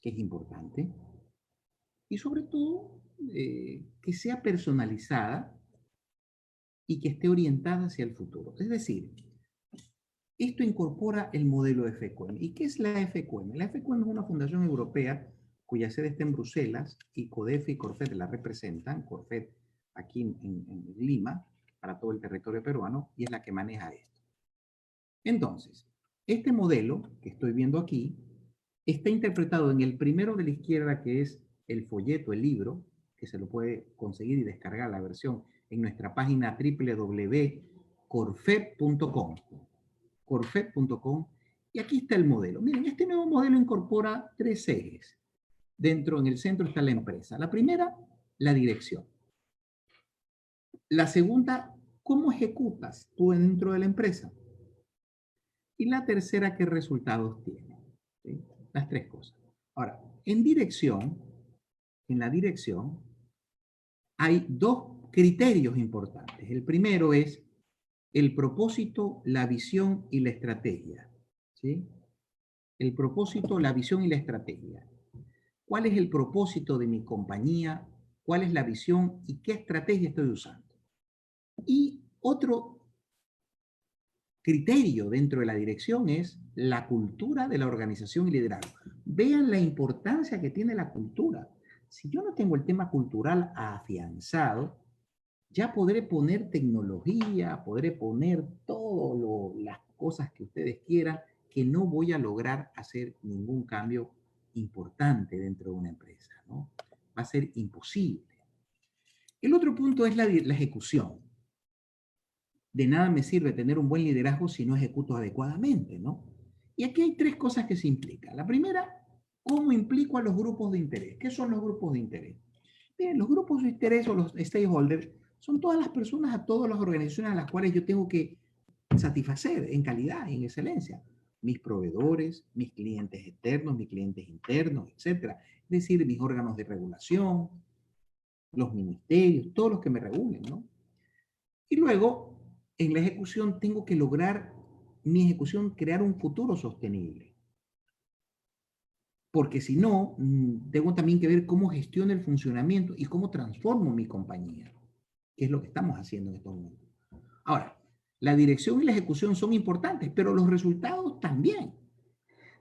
que es importante, y sobre todo que sea personalizada y que esté orientada hacia el futuro. Es decir, esto incorpora el modelo FQM. ¿Y qué es la FQM? La FQM es una fundación europea cuya sede está en Bruselas y CODEF y CORFET la representan, CORFET aquí en Lima, para todo el territorio peruano, y es la que maneja esto. Entonces, este modelo que estoy viendo aquí está interpretado en el primero de la izquierda, que es el folleto, el libro, que se lo puede conseguir y descargar la versión en nuestra página www.corfep.com. Corfep.com, y aquí está el modelo. Miren, este nuevo modelo incorpora 3 ejes. Dentro, en el centro está la empresa. La primera, la dirección. La segunda, ¿cómo ejecutas tú dentro de la empresa? Y la tercera, ¿qué resultados tiene? ¿Sí? Las 3 cosas. Ahora, en la dirección, hay 2 criterios importantes. El primero es el propósito, la visión y la estrategia. ¿Sí? El propósito, la visión y la estrategia. ¿Cuál es el propósito de mi compañía? ¿Cuál es la visión y qué estrategia estoy usando? Y otro criterio dentro de la dirección es la cultura de la organización y liderazgo. Vean la importancia que tiene la cultura. Si yo no tengo el tema cultural afianzado, ya podré poner tecnología, podré poner todas las cosas que ustedes quieran, que no voy a lograr hacer ningún cambio importante dentro de una empresa, ¿no? Va a ser imposible. El otro punto es la ejecución. de nada me sirve tener un buen liderazgo si no ejecuto adecuadamente, ¿no? Y aquí hay 3 cosas que se implican. La primera, ¿cómo implico a los grupos de interés? ¿Qué son los grupos de interés? Bien, los grupos de interés o los stakeholders son todas las personas, a todas las organizaciones a las cuales yo tengo que satisfacer en calidad, en excelencia. Mis proveedores, mis clientes externos, mis clientes internos, etcétera. Es decir, mis órganos de regulación, los ministerios, todos los que me regulen, ¿no? Y luego, en la ejecución, tengo que lograr mi ejecución, crear un futuro sostenible. Porque si no, tengo también que ver cómo gestiono el funcionamiento y cómo transformo mi compañía, que es lo que estamos haciendo en estos momentos. Ahora, la dirección y la ejecución son importantes, pero los resultados también.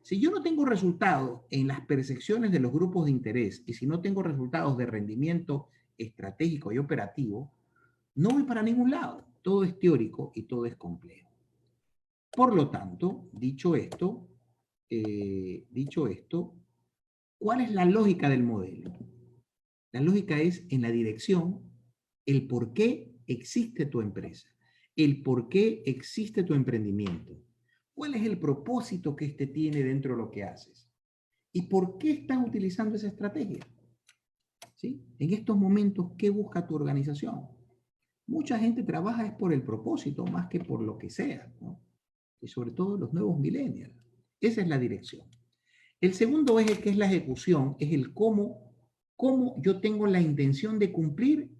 Si yo no tengo resultados en las percepciones de los grupos de interés y si no tengo resultados de rendimiento estratégico y operativo, no voy para ningún lado. Todo es teórico y todo es complejo. Por lo tanto, dicho esto, ¿cuál es la lógica del modelo? La lógica es en la dirección, el por qué existe tu empresa, el por qué existe tu emprendimiento, cuál es el propósito que éste tiene dentro de lo que haces y por qué estás utilizando esa estrategia. ¿Sí? En estos momentos, ¿qué busca tu organización? Mucha gente trabaja es por el propósito más que por lo que sea, ¿no? Y sobre todo los nuevos millennials. Esa es la dirección. El segundo eje, que es la ejecución, es el cómo yo tengo la intención de cumplir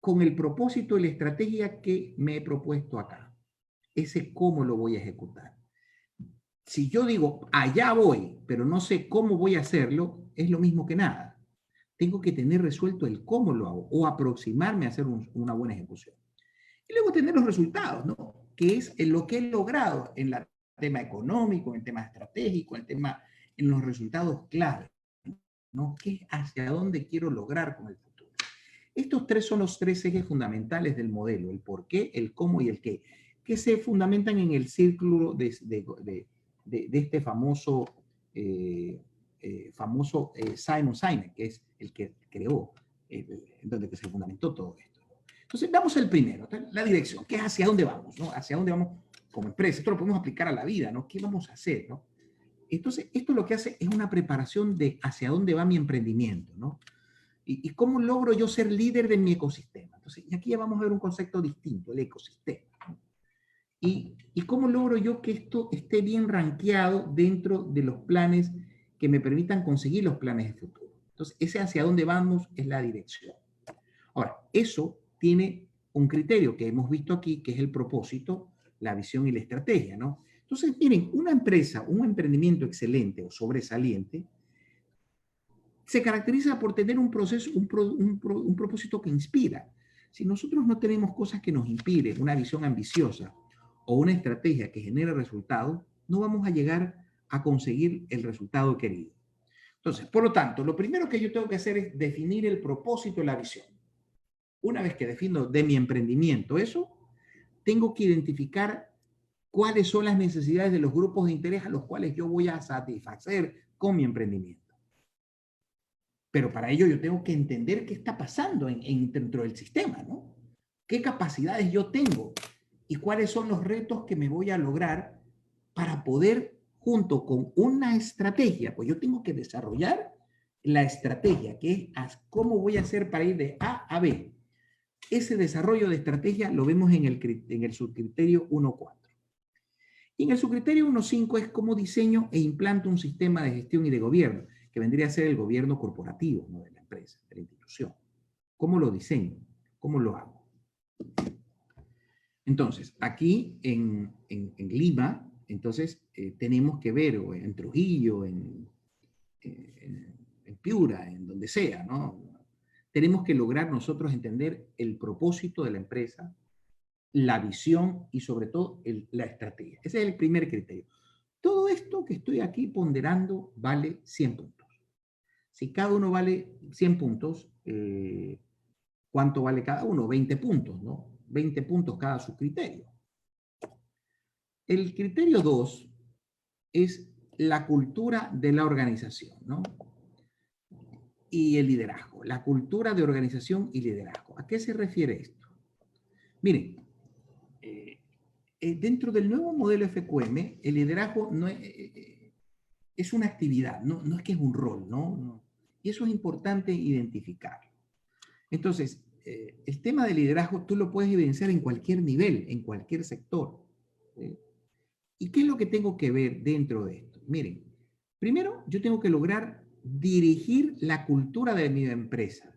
con el propósito y la estrategia que me he propuesto acá. Ese cómo lo voy a ejecutar. Si yo digo, allá voy, pero no sé cómo voy a hacerlo, es lo mismo que nada. Tengo que tener resuelto el cómo lo hago o aproximarme a hacer una buena ejecución. Y luego tener los resultados, ¿no? Que es lo que he logrado en el tema económico, en el tema estratégico, en los resultados clave, ¿no? ¿Qué, hacia dónde quiero lograr con el futuro? Estos 3 son los 3 ejes fundamentales del modelo, el por qué, el cómo y el qué, que se fundamentan en el círculo de este famoso Simon Sinek, que es el que creó, donde se fundamentó todo esto. Entonces, vamos al primero, la dirección, que es hacia dónde vamos, ¿no? Hacia dónde vamos como empresa. Esto lo podemos aplicar a la vida, ¿no? ¿Qué vamos a hacer, no? Entonces, esto lo que hace es una preparación de hacia dónde va mi emprendimiento, ¿no? Y cómo logro yo ser líder de mi ecosistema. Entonces, y aquí ya vamos a ver un concepto distinto, el ecosistema, ¿no? Y cómo logro yo que esto esté bien rankeado dentro de los planes que me permitan conseguir los planes de futuro. Entonces, ese hacia dónde vamos es la dirección. Ahora, eso tiene un criterio que hemos visto aquí, que es el propósito, la visión y la estrategia, ¿no? Entonces, miren, una empresa, un emprendimiento excelente o sobresaliente, se caracteriza por tener un proceso, un propósito que inspira. Si nosotros no tenemos cosas que nos inspiren, una visión ambiciosa o una estrategia que genere resultados, no vamos a llegar a conseguir el resultado querido. Entonces, por lo tanto, lo primero que yo tengo que hacer es definir el propósito y la visión. Una vez que defino de mi emprendimiento eso, tengo que identificar cuáles son las necesidades de los grupos de interés a los cuales yo voy a satisfacer con mi emprendimiento. Pero para ello yo tengo que entender qué está pasando dentro del sistema, ¿no? ¿Qué capacidades yo tengo? Y cuáles son los retos que me voy a lograr para poder, junto con una estrategia, pues yo tengo que desarrollar la estrategia, que es cómo voy a hacer para ir de A a B. Ese desarrollo de estrategia lo vemos en el subcriterio 1.4. Y en el subcriterio 1.5 es cómo diseño e implanto un sistema de gestión y de gobierno, que vendría a ser el gobierno corporativo, ¿no? De la empresa, de la institución. ¿Cómo lo diseño? ¿Cómo lo hago? Entonces, aquí en Lima, entonces tenemos que ver, o en Trujillo, en Piura, en donde sea, ¿no? Tenemos que lograr nosotros entender el propósito de la empresa, la visión y sobre todo la estrategia. Ese es el primer criterio. Todo esto que estoy aquí ponderando vale 100 puntos. Si cada uno vale 100 puntos, ¿cuánto vale cada uno? 20 puntos, ¿no? 20 puntos cada subcriterio. El criterio 2 es la cultura de la organización, ¿no? Y el liderazgo, la cultura de organización y liderazgo. ¿A qué se refiere esto? Miren, dentro del nuevo modelo FQM, el liderazgo no es una actividad, no es que es un rol, ¿no? Y eso es importante identificarlo. Entonces, el tema del liderazgo tú lo puedes evidenciar en cualquier nivel, en cualquier sector. ¿Sí? ¿Y qué es lo que tengo que ver dentro de esto? Miren, primero yo tengo que lograr dirigir la cultura de mi empresa.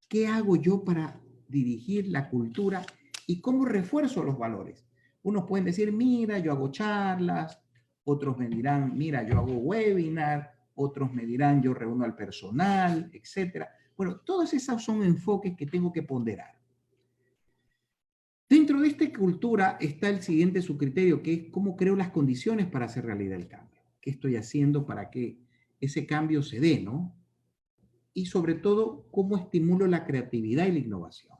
¿Qué hago yo para dirigir la cultura y cómo refuerzo los valores? Unos pueden decir, mira, yo hago charlas, otros me dirán, mira, yo hago webinar, otros me dirán, yo reúno al personal, etc. Bueno, todos esos son enfoques que tengo que ponderar. Dentro de esta cultura está el siguiente subcriterio, que es cómo creo las condiciones para hacer realidad el cambio. ¿Qué estoy haciendo para que ese cambio se dé, ¿no? Y sobre todo, cómo estimulo la creatividad y la innovación.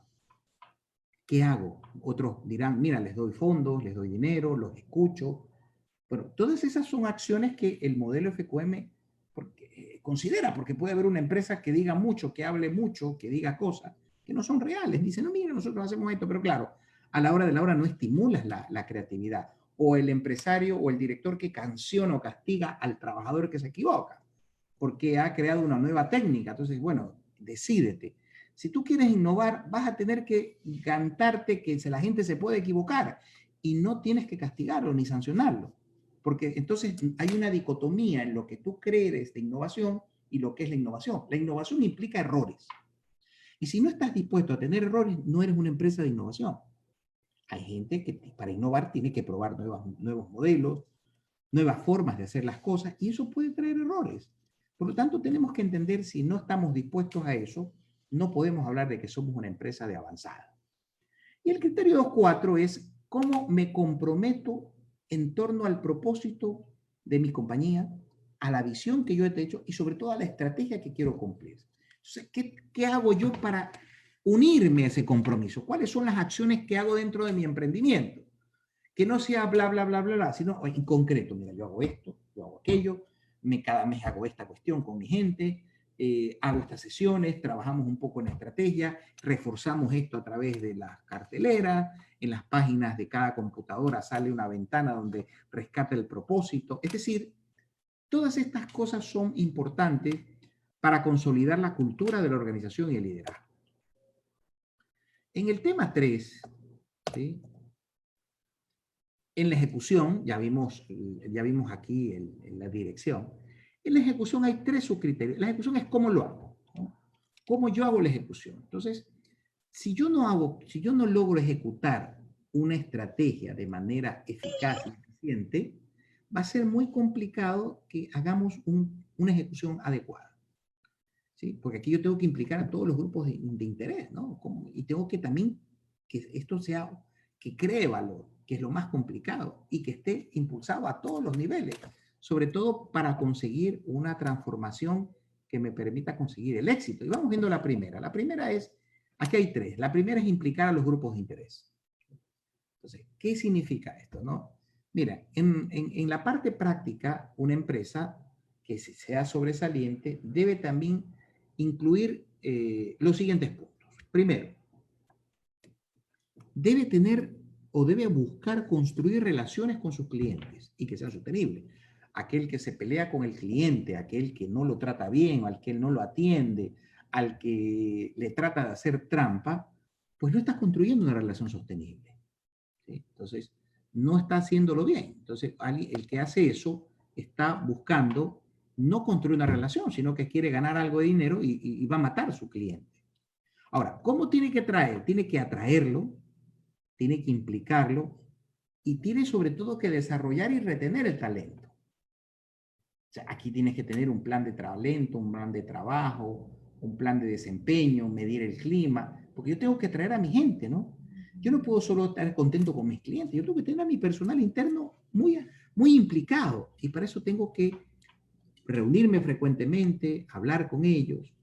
¿Qué hago? Otros dirán, mira, les doy fondos, les doy dinero, los escucho. Bueno, todas esas son acciones que el modelo FQM considera, porque puede haber una empresa que diga mucho, que hable mucho, que diga cosas que no son reales. Dicen, no, mira, nosotros hacemos esto, pero claro, a la hora de la hora no estimulas la creatividad. O el empresario o el director que sanciona o castiga al trabajador que se equivoca, porque ha creado una nueva técnica. Entonces, bueno, decídete. Si tú quieres innovar, vas a tener que cantarte que la gente se puede equivocar y no tienes que castigarlo ni sancionarlo. Porque entonces hay una dicotomía en lo que tú crees de innovación y lo que es la innovación. La innovación implica errores. Y si no estás dispuesto a tener errores, no eres una empresa de innovación. Hay gente que para innovar tiene que probar nuevos modelos, nuevas formas de hacer las cosas, y eso puede traer errores. Por lo tanto, tenemos que entender, si no estamos dispuestos a eso, no podemos hablar de que somos una empresa de avanzada. Y el criterio 2.4 es cómo me comprometo en torno al propósito de mi compañía, a la visión que yo he hecho y sobre todo a la estrategia que quiero cumplir. Entonces, ¿qué hago yo para unirme a ese compromiso? ¿Cuáles son las acciones que hago dentro de mi emprendimiento? Que no sea bla, bla, bla, bla, bla, sino en concreto, mira, yo hago esto, yo hago aquello, cada mes hago esta cuestión con mi gente, hago estas sesiones, trabajamos un poco en estrategia, reforzamos esto a través de las carteleras, en las páginas de cada computadora sale una ventana donde rescata el propósito. Es decir, todas estas cosas son importantes para consolidar la cultura de la organización y el liderazgo. En el tema 3, ¿sí?, en la ejecución, ya vimos aquí en la dirección, en la ejecución hay 3 subcriterios. La ejecución es cómo lo hago, ¿no? Cómo yo hago la ejecución. Entonces, si yo no logro ejecutar una estrategia de manera eficaz y eficiente, va a ser muy complicado que hagamos una ejecución adecuada. ¿Sí? Porque aquí yo tengo que implicar a todos los grupos de interés, ¿no? Y tengo que también que esto sea, que cree valor, que es lo más complicado, y que esté impulsado a todos los niveles, sobre todo para conseguir una transformación que me permita conseguir el éxito. Y vamos viendo la primera. La primera es, aquí hay 3. La primera es implicar a los grupos de interés. Entonces, ¿qué significa esto, no? Mira, en la parte práctica, una empresa que sea sobresaliente debe también incluir los siguientes puntos. Primero, debe tener o debe buscar construir relaciones con sus clientes y que sean sostenibles. Aquel que se pelea con el cliente, aquel que no lo trata bien, al que él no lo atiende, al que le trata de hacer trampa, pues no está construyendo una relación sostenible. ¿Sí? Entonces, no está haciéndolo bien. Entonces, el que hace eso está buscando no construir una relación, sino que quiere ganar algo de dinero y va a matar a su cliente. Ahora, ¿cómo tiene que traer? Tiene que atraerlo, tiene que implicarlo y tiene sobre todo que desarrollar y retener el talento. O sea, aquí tienes que tener un plan de talento, un plan de trabajo, un plan de desempeño, medir el clima, porque yo tengo que atraer a mi gente, ¿no? Yo no puedo solo estar contento con mis clientes, yo tengo que tener a mi personal interno muy implicado y para eso tengo que reunirme frecuentemente, hablar con ellos.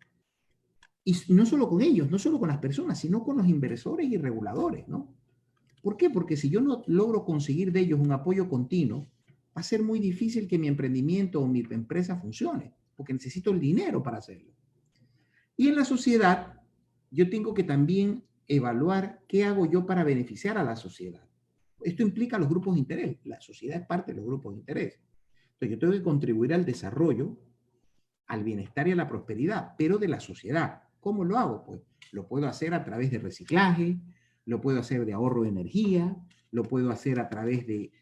Y no solo con ellos, no solo con las personas, sino con los inversores y reguladores, ¿no? ¿Por qué? Porque si yo no logro conseguir de ellos un apoyo continuo, va a ser muy difícil que mi emprendimiento o mi empresa funcione, porque necesito el dinero para hacerlo. Y en la sociedad, yo tengo que también evaluar qué hago yo para beneficiar a la sociedad. Esto implica los grupos de interés. La sociedad es parte de los grupos de interés. Entonces yo tengo que contribuir al desarrollo, al bienestar y a la prosperidad, pero de la sociedad. ¿Cómo lo hago? Pues lo puedo hacer a través de reciclaje, lo puedo hacer de ahorro de energía, lo puedo hacer a través de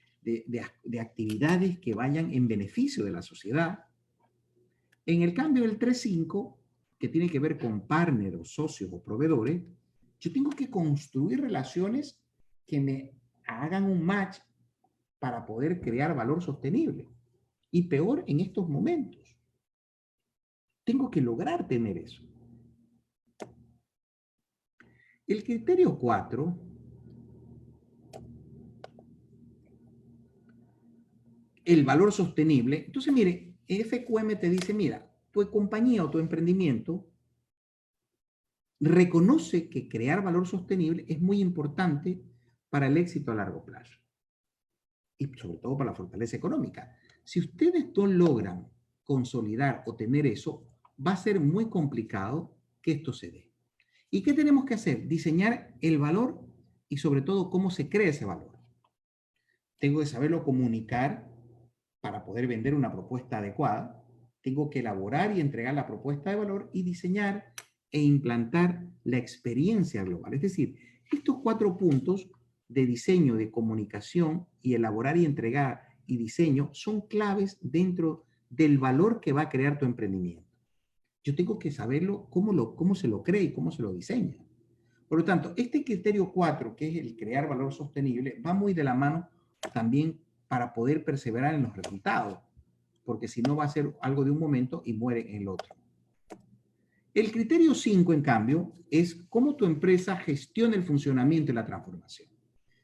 actividades que vayan en beneficio de la sociedad. En el cambio del 3.5, que tiene que ver con partners, o socios o proveedores, yo tengo que construir relaciones que me hagan un match para poder crear valor sostenible. Y peor en estos momentos. Tengo que lograr tener eso. El criterio 4 el valor sostenible. Entonces, mire, FQM te dice, mira, tu compañía o tu emprendimiento reconoce que crear valor sostenible es muy importante para el éxito a largo plazo. Y sobre todo para la fortaleza económica. Si ustedes no logran consolidar o tener eso, va a ser muy complicado que esto se dé. ¿Y qué tenemos que hacer? Diseñar el valor y sobre todo cómo se crea ese valor. Tengo que saberlo comunicar para poder vender una propuesta adecuada. Tengo que elaborar y entregar la propuesta de valor y diseñar e implantar la experiencia global. Es decir, estos 4 puntos de diseño, de comunicación y elaborar y entregar y diseño son claves dentro del valor que va a crear tu emprendimiento. Yo tengo que saberlo cómo se lo cree y cómo se lo diseña. Por lo tanto, este criterio 4, que es el crear valor sostenible, va muy de la mano también para poder perseverar en los resultados, porque si no va a ser algo de un momento y muere en el otro. El criterio 5, en cambio, es cómo tu empresa gestiona el funcionamiento y la transformación.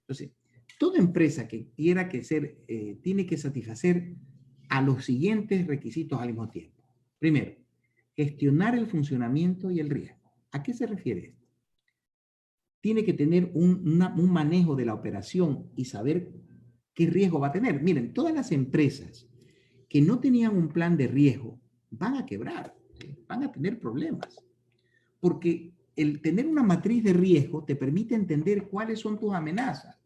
Entonces, toda empresa que quiera tiene que satisfacer a los siguientes requisitos al mismo tiempo. Primero, gestionar el funcionamiento y el riesgo. ¿A qué se refiere esto? Tiene que tener un manejo de la operación y saber qué riesgo va a tener. Miren, todas las empresas que no tenían un plan de riesgo van a quebrar, ¿sí? Van a tener problemas. Porque el tener una matriz de riesgo te permite entender cuáles son tus amenazas.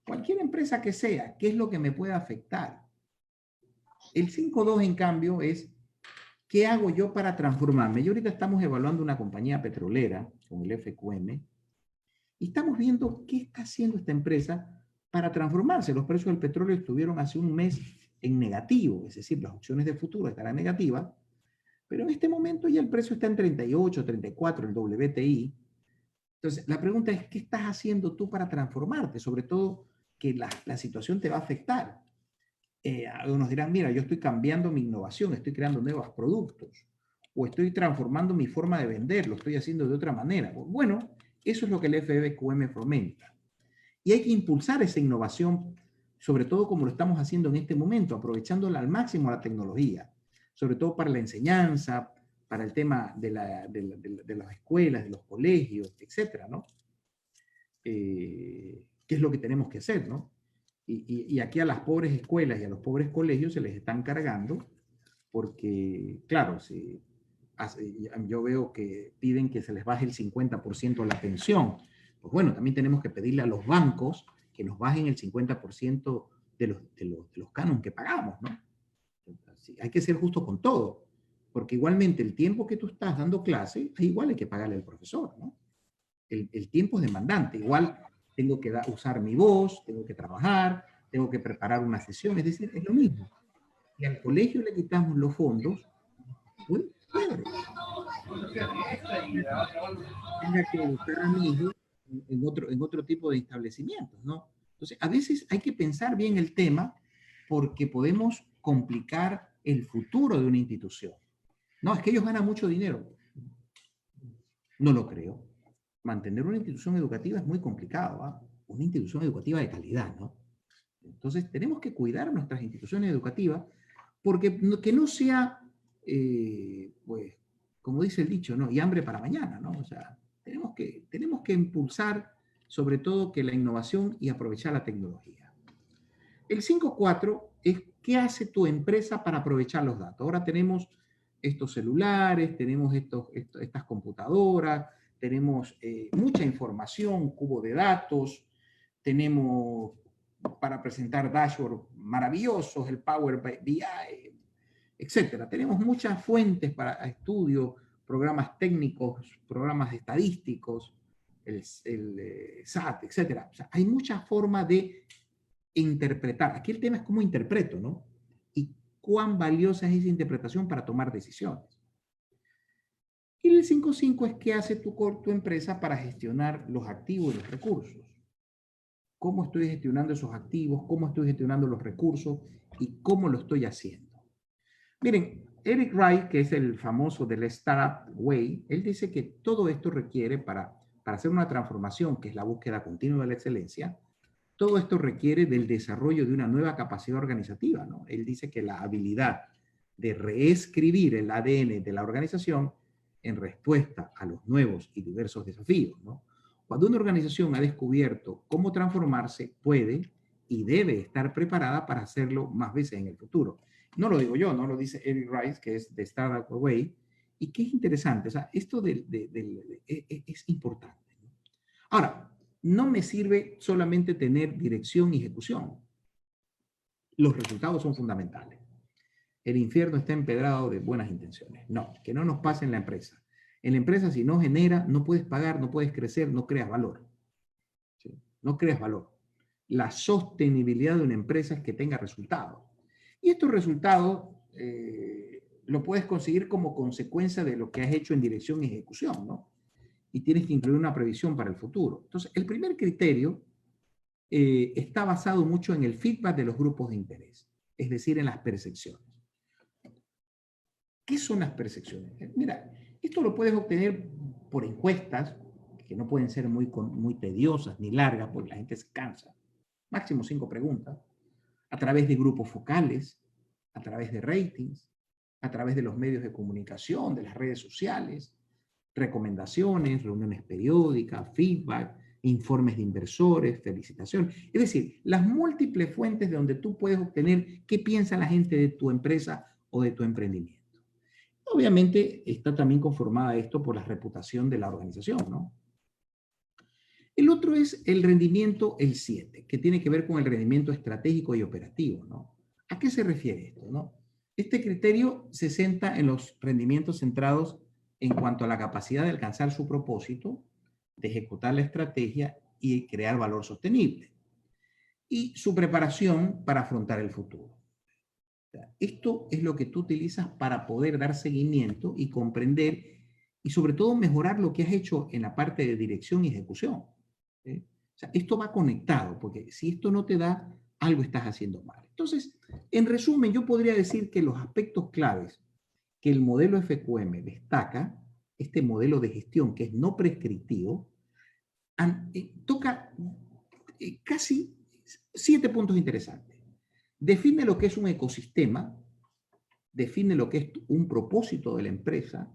Cualquier empresa que sea, ¿qué es lo que me puede afectar? El 5.2, en cambio, es ¿qué hago yo para transformarme? Y ahorita estamos evaluando una compañía petrolera con el FQM y estamos viendo qué está haciendo esta empresa para transformarse. Los precios del petróleo estuvieron hace un mes en negativo, es decir, las opciones de futuro estarán negativas, pero en este momento ya el precio está en 38, 34, el WTI. Entonces, la pregunta es, ¿qué estás haciendo tú para transformarte? Sobre todo que la situación te va a afectar. Algunos dirán, mira, yo estoy cambiando mi innovación, estoy creando nuevos productos, o estoy transformando mi forma de vender, lo estoy haciendo de otra manera. Bueno, eso es lo que el FQM fomenta. Y hay que impulsar esa innovación, sobre todo como lo estamos haciendo en este momento, aprovechándola al máximo la tecnología, sobre todo para la enseñanza, para el tema de las escuelas, de los colegios, etcétera, ¿no? ¿Qué es lo que tenemos que hacer, no? Y aquí a las pobres escuelas y a los pobres colegios se les están cargando porque, claro, yo veo que piden que se les baje el 50% la pensión. Pues bueno, también tenemos que pedirle a los bancos que nos bajen el 50% de los cánones que pagamos, ¿no? Entonces, hay que ser justo con todo, porque igualmente el tiempo que tú estás dando clase, igual hay que pagarle al profesor, ¿no? El tiempo es demandante, igual tengo que usar mi voz, tengo que trabajar, tengo que preparar una sesión, es decir, es lo mismo. Y al colegio le quitamos los fondos, pues, tenga que buscar a mi hijo en otro tipo de establecimientos, ¿no? Entonces, a veces hay que pensar bien el tema porque podemos complicar el futuro de una institución. No, es que ellos ganan mucho dinero. No lo creo. Mantener una institución educativa es muy complicado, ¿eh? Una institución educativa de calidad, ¿no? Entonces, tenemos que cuidar nuestras instituciones educativas porque que no sea, pues, como dice el dicho, ¿no? Y hambre para mañana, ¿no? O sea, tenemos que impulsar sobre todo que la innovación y aprovechar la tecnología. El 5.4 es ¿qué hace tu empresa para aprovechar los datos? Ahora tenemos estos celulares, tenemos estas computadoras, tenemos mucha información, cubo de datos, tenemos para presentar dashboards maravillosos, el Power BI, etcétera. Tenemos muchas fuentes para estudio, programas técnicos, programas estadísticos, el SAT, etcétera. O sea, hay muchas formas de interpretar. Aquí el tema es cómo interpreto, ¿no? Y cuán valiosa es esa interpretación para tomar decisiones. Y el 5.5 es qué hace tu empresa para gestionar los activos y los recursos. ¿Cómo estoy gestionando esos activos? ¿Cómo estoy gestionando los recursos? ¿Y cómo lo estoy haciendo? Miren, Eric Rice, que es el famoso del Startup Way, él dice que todo esto requiere para hacer una transformación, que es la búsqueda continua de la excelencia, todo esto requiere del desarrollo de una nueva capacidad organizativa, ¿no? Él dice que la habilidad de reescribir el ADN de la organización en respuesta a los nuevos y diversos desafíos, ¿no? Cuando una organización ha descubierto cómo transformarse, puede y debe estar preparada para hacerlo más veces en el futuro. No lo digo yo, no lo dice Eric Rice, que es de Startup Way, y que es interesante, o sea, esto es importante, ¿no? Ahora, no me sirve solamente tener dirección y ejecución. Los resultados son fundamentales. El infierno está empedrado de buenas intenciones. No, que no nos pase en la empresa. En la empresa, si no genera, no puedes pagar, no puedes crecer, no creas valor. ¿Sí? No creas valor. La sostenibilidad de una empresa es que tenga resultados. Y estos resultados lo puedes conseguir como consecuencia de lo que has hecho en dirección y ejecución, ¿no? Y tienes que incluir una previsión para el futuro. Entonces, el primer criterio está basado mucho en el feedback de los grupos de interés, es decir, en las percepciones. ¿Qué son las percepciones? Mira, esto lo puedes obtener por encuestas, que no pueden ser muy tediosas ni largas, porque la gente se cansa. Máximo 5 preguntas. A través de grupos focales, a través de ratings, a través de los medios de comunicación, de las redes sociales, recomendaciones, reuniones periódicas, feedback, informes de inversores, felicitaciones. Es decir, las múltiples fuentes de donde tú puedes obtener qué piensa la gente de tu empresa o de tu emprendimiento. Obviamente está también conformada esto por la reputación de la organización, ¿no? El otro es el rendimiento, el 7, que tiene que ver con el rendimiento estratégico y operativo, ¿no? ¿A qué se refiere esto, no? Este criterio se centra en los rendimientos centrados en cuanto a la capacidad de alcanzar su propósito, de ejecutar la estrategia y crear valor sostenible. Y su preparación para afrontar el futuro. Esto es lo que tú utilizas para poder dar seguimiento y comprender y sobre todo mejorar lo que has hecho en la parte de dirección y ejecución. ¿Sí? O sea, esto va conectado, porque si esto no te da, algo estás haciendo mal. Entonces, en resumen, yo podría decir que los aspectos claves que el modelo FQM destaca, este modelo de gestión que es no prescriptivo, toca casi 7 puntos interesantes. Define lo que es un ecosistema, define lo que es un propósito de la empresa,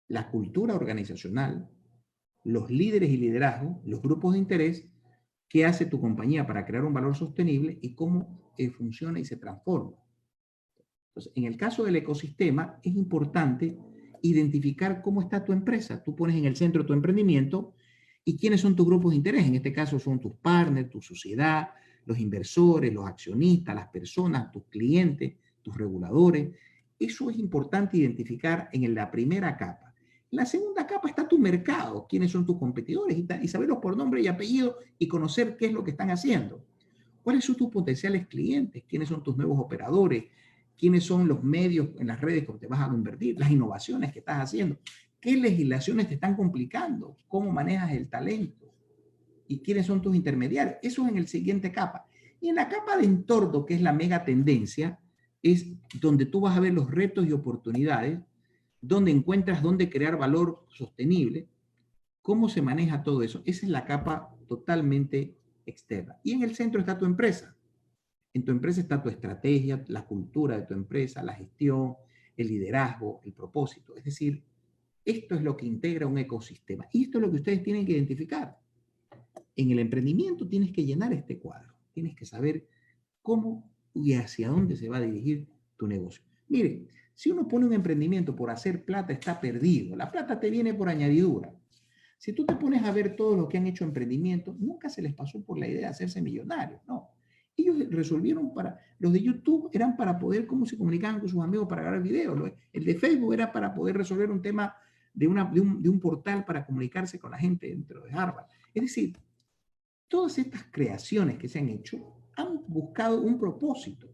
la cultura organizacional, los líderes y liderazgo, los grupos de interés, qué hace tu compañía para crear un valor sostenible y cómo funciona y se transforma. Entonces, en el caso del ecosistema, es importante identificar cómo está tu empresa. Tú pones en el centro tu emprendimiento y quiénes son tus grupos de interés. En este caso son tus partners, tu sociedad, los inversores, los accionistas, las personas, tus clientes, tus reguladores. Eso es importante identificar en la primera capa. En la segunda capa está tu mercado, quiénes son tus competidores y saberlos por nombre y apellido y conocer qué es lo que están haciendo. ¿Cuáles son tus potenciales clientes? ¿Quiénes son tus nuevos operadores? ¿Quiénes son los medios en las redes que te vas a invertir? Las innovaciones que estás haciendo. ¿Qué legislaciones te están complicando? ¿Cómo manejas el talento? ¿Y quiénes son tus intermediarios? Eso es en el siguiente capa. Y en la capa de entorno, que es la mega tendencia, es donde tú vas a ver los retos y oportunidades, donde encuentras dónde crear valor sostenible, cómo se maneja todo eso. Esa es la capa totalmente externa. Y en el centro está tu empresa. En tu empresa está tu estrategia, la cultura de tu empresa, la gestión, el liderazgo, el propósito. Es decir, esto es lo que integra un ecosistema. Y esto es lo que ustedes tienen que identificar. En el emprendimiento tienes que llenar este cuadro. Tienes que saber cómo y hacia dónde se va a dirigir tu negocio. Mire, si uno pone un emprendimiento por hacer plata, está perdido. La plata te viene por añadidura. Si tú te pones a ver todo lo que han hecho emprendimientos, nunca se les pasó por la idea de hacerse millonarios, no. Ellos resolvieron los de YouTube eran para poder cómo se comunicaban con sus amigos para grabar videos. El de Facebook era para poder resolver un tema de un portal para comunicarse con la gente dentro de Harvard. Es decir, todas estas creaciones que se han hecho han buscado un propósito,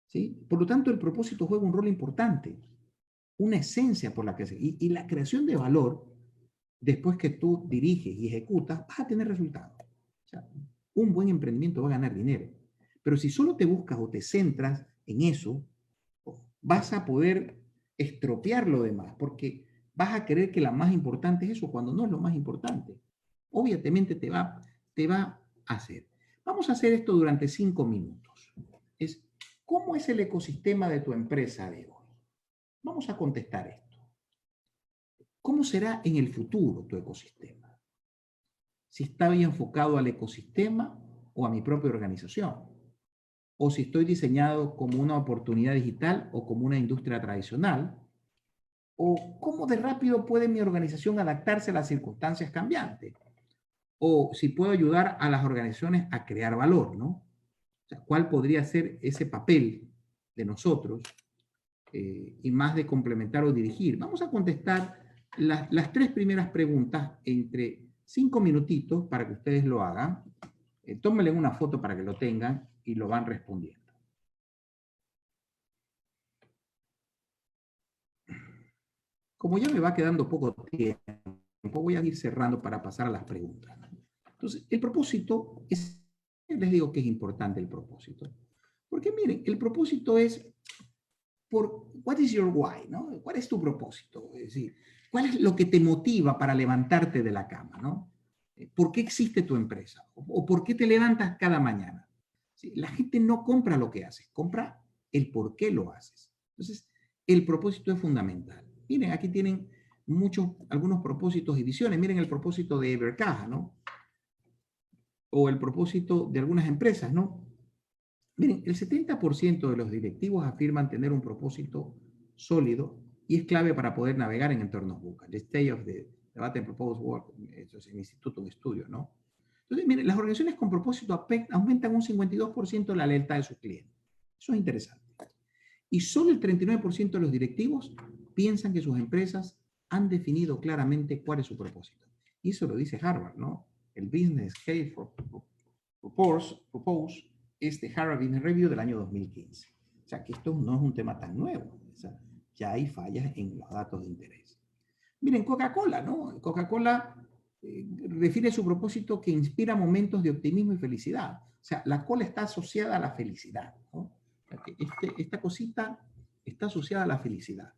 ¿sí? Por lo tanto, el propósito juega un rol importante, una esencia por la que y la creación de valor, después que tú diriges y ejecutas, vas a tener resultados. O sea, un buen emprendimiento va a ganar dinero. Pero si solo te buscas o te centras en eso, vas a poder estropear lo demás, porque vas a creer que la más importante es eso, cuando no es lo más importante. Obviamente te va a hacer. Vamos a hacer esto durante 5 minutos. ¿Cómo es el ecosistema de tu empresa de hoy? Vamos a contestar esto. ¿Cómo será en el futuro tu ecosistema? Si está bien enfocado al ecosistema o a mi propia organización. O si estoy diseñado como una oportunidad digital o como una industria tradicional. O cómo de rápido puede mi organización adaptarse a las circunstancias cambiantes. O si puedo ayudar a las organizaciones a crear valor, ¿no? O sea, ¿cuál podría ser ese papel de nosotros? Y más de complementar o dirigir. Vamos a contestar las 3 primeras preguntas entre 5 minutitos para que ustedes lo hagan. Tómenle una foto para que lo tengan y lo van respondiendo. Como ya me va quedando poco tiempo, voy a ir cerrando para pasar a las preguntas. Entonces, el propósito es, les digo que es importante el propósito. Porque miren, el propósito es what is your why, ¿no? ¿Cuál es tu propósito? Es decir, ¿cuál es lo que te motiva para levantarte de la cama, ¿no? ¿Por qué existe tu empresa? ¿O por qué te levantas cada mañana? ¿Sí? La gente no compra lo que haces, compra el por qué lo haces. Entonces, el propósito es fundamental. Miren, aquí tienen algunos propósitos y visiones. Miren el propósito de Evercaja, ¿no? O el propósito de algunas empresas, ¿no? Miren, el 70% de los directivos afirman tener un propósito sólido y es clave para poder navegar en entornos VUCA. The State of the Debate and Proposed Work, eso es el instituto, un estudio, ¿no? Entonces, miren, las organizaciones con propósito aumentan un 52% la lealtad de sus clientes. Eso es interesante. Y solo el 39% de los directivos piensan que sus empresas han definido claramente cuál es su propósito. Y eso lo dice Harvard, ¿no? El Business Case Proposed es de Harvard Business Review del año 2015. O sea, que esto no es un tema tan nuevo. O sea, ya hay fallas en los datos de interés. Miren, Coca-Cola, ¿no? Coca-Cola refiere su propósito que inspira momentos de optimismo y felicidad. O sea, la cola está asociada a la felicidad, ¿no? O sea, que esta cosita está asociada a la felicidad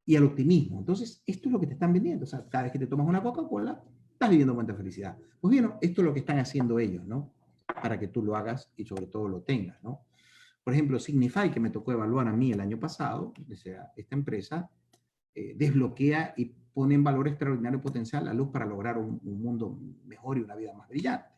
y al optimismo. Entonces, esto es lo que te están vendiendo. O sea, cada vez que te tomas una Coca-Cola, estás viviendo momentos de felicidad. Pues bien, esto es lo que están haciendo ellos, ¿no? Para que tú lo hagas y sobre todo lo tengas, ¿no? Por ejemplo, Signify, que me tocó evaluar a mí el año pasado, o sea, esta empresa desbloquea y pone en valor extraordinario potencial la luz para lograr un mundo mejor y una vida más brillante.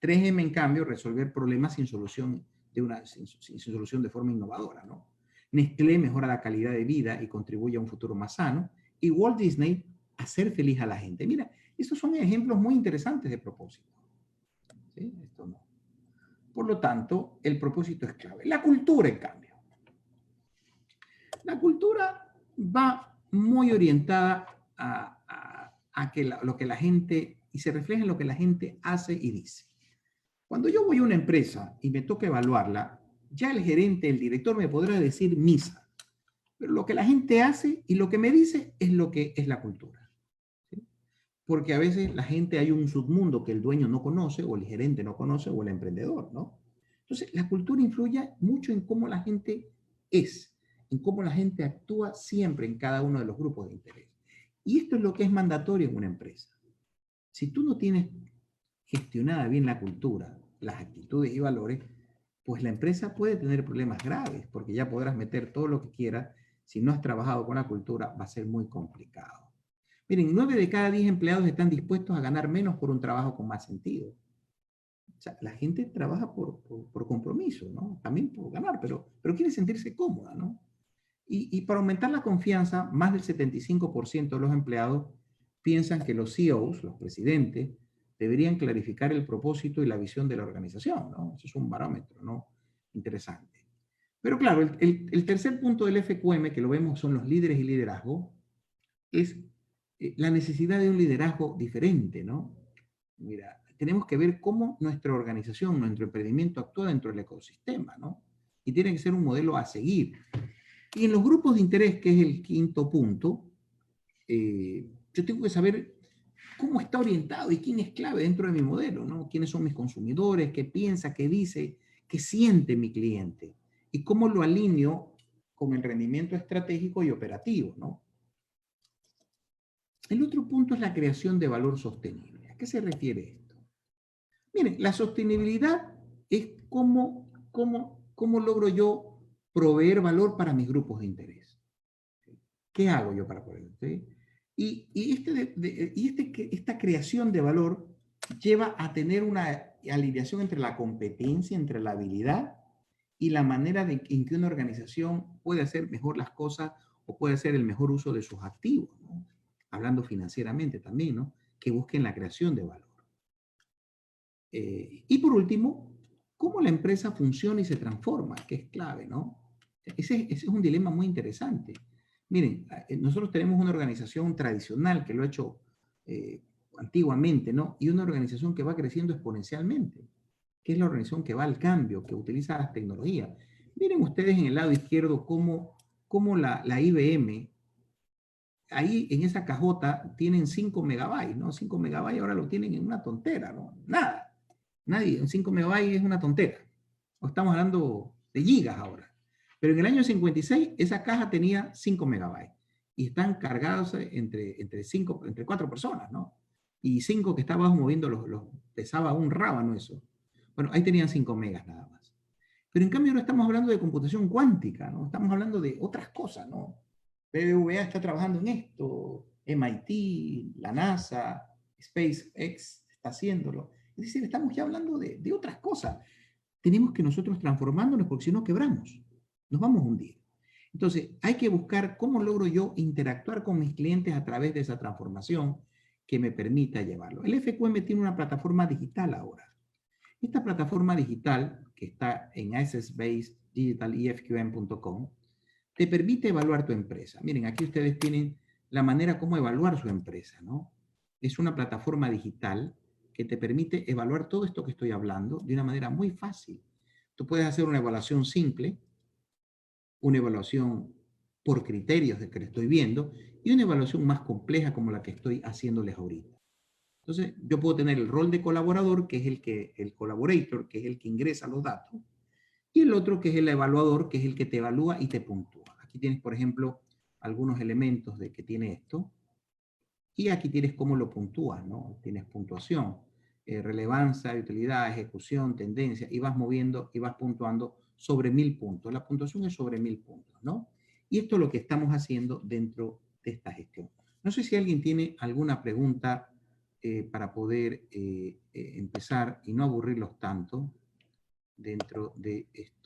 3M, en cambio, resolver problemas sin solución de forma innovadora, ¿no? Nestlé mejora la calidad de vida y contribuye a un futuro más sano. Y Walt Disney, hacer feliz a la gente. Mira, estos son ejemplos muy interesantes de propósito. ¿Sí? Esto no. Por lo tanto, el propósito es clave. La cultura, en cambio. La cultura va muy orientada a que lo que la gente, y se refleja en lo que la gente hace y dice. Cuando yo voy a una empresa y me toca evaluarla, ya el gerente, el director me podrá decir misa, pero lo que la gente hace y lo que me dice es lo que es la cultura. ¿Sí? Porque a veces la gente hay un submundo que el dueño no conoce, o el gerente no conoce, o el emprendedor, ¿no? Entonces, la cultura influye mucho en cómo la gente es, en cómo la gente actúa siempre en cada uno de los grupos de interés. Y esto es lo que es mandatorio en una empresa. Si tú no tienes gestionada bien la cultura, las actitudes y valores, pues la empresa puede tener problemas graves, porque ya podrás meter todo lo que quieras. Si no has trabajado con la cultura, va a ser muy complicado. Miren, 9 de cada 10 empleados están dispuestos a ganar menos por un trabajo con más sentido. O sea, la gente trabaja por compromiso, ¿no? También por ganar, pero quiere sentirse cómoda, ¿no? Y para aumentar la confianza, más del 75% de los empleados piensan que los CEOs, los presidentes, deberían clarificar el propósito y la visión de la organización, ¿no? Eso es un barómetro, ¿no? Interesante. Pero claro, el tercer punto del FQM, que lo vemos son los líderes y liderazgo, es la necesidad de un liderazgo diferente, ¿no? Mira, tenemos que ver cómo nuestra organización, nuestro emprendimiento actúa dentro del ecosistema, ¿no? Y tiene que ser un modelo a seguir. Y en los grupos de interés, que es el quinto punto, yo tengo que saber cómo está orientado y quién es clave dentro de mi modelo, ¿no? Quiénes son mis consumidores, qué piensa, qué dice, qué siente mi cliente y cómo lo alineo con el rendimiento estratégico y operativo, ¿no? El otro punto es la creación de valor sostenible. ¿A qué se refiere esto? Miren, la sostenibilidad es cómo logro yo proveer valor para mis grupos de interés. ¿Qué hago yo para poder? ¿Sí? Esta creación de valor lleva a tener una alineación entre la competencia, entre la habilidad y la manera en que una organización puede hacer mejor las cosas o puede hacer el mejor uso de sus activos, ¿no? Hablando financieramente también, ¿no? Que busquen la creación de valor. Y por último, cómo la empresa funciona y se transforma, que es clave, ¿no? Ese es un dilema muy interesante. Miren, nosotros tenemos una organización tradicional que lo ha hecho antiguamente, ¿no? Y una organización que va creciendo exponencialmente, que es la organización que va al cambio, que utiliza las tecnologías. Miren ustedes en el lado izquierdo cómo la IBM, ahí en esa cajota tienen 5 megabytes, ¿no? 5 megabytes ahora lo tienen en una tontera, ¿no? Nada. Nadie, 5 megabytes es una tontera. O estamos hablando de gigas ahora. Pero en el año 56 esa caja tenía 5 megabytes. Y están cargados entre 4 personas, ¿no? Y 5 que estaban moviendo pesaba un rábano eso. Bueno, ahí tenían 5 megas nada más. Pero en cambio no estamos hablando de computación cuántica, ¿no? Estamos hablando de otras cosas, ¿no? BBVA está trabajando en esto, MIT, la NASA, SpaceX está haciéndolo. Es decir, estamos ya hablando de otras cosas. Tenemos que nosotros transformándonos porque si no quebramos, nos vamos a hundir. Entonces, hay que buscar cómo logro yo interactuar con mis clientes a través de esa transformación que me permita llevarlo. El FQM tiene una plataforma digital ahora. Esta plataforma digital, que está en access-based-digital-efqm.com, te permite evaluar tu empresa. Miren, aquí ustedes tienen la manera como evaluar su empresa, ¿no? Es una plataforma digital que te permite evaluar todo esto que estoy hablando de una manera muy fácil. Tú puedes hacer una evaluación simple, una evaluación por criterios de que le estoy viendo y una evaluación más compleja como la que estoy haciéndoles ahorita. Entonces, yo puedo tener el rol de colaborador, que es el collaborator, que es el que ingresa los datos, y el otro que es el evaluador, que es el que te evalúa y te puntúa. Aquí tienes, por ejemplo, algunos elementos de que tiene esto, y aquí tienes cómo lo puntúas, ¿no? Tienes puntuación, relevancia, utilidad, ejecución, tendencia, y vas moviendo y vas puntuando sobre 1000 puntos. La puntuación es sobre 1000 puntos, ¿no? Y esto es lo que estamos haciendo dentro de esta gestión. No sé si alguien tiene alguna pregunta para poder empezar y no aburrirlos tanto dentro de esto.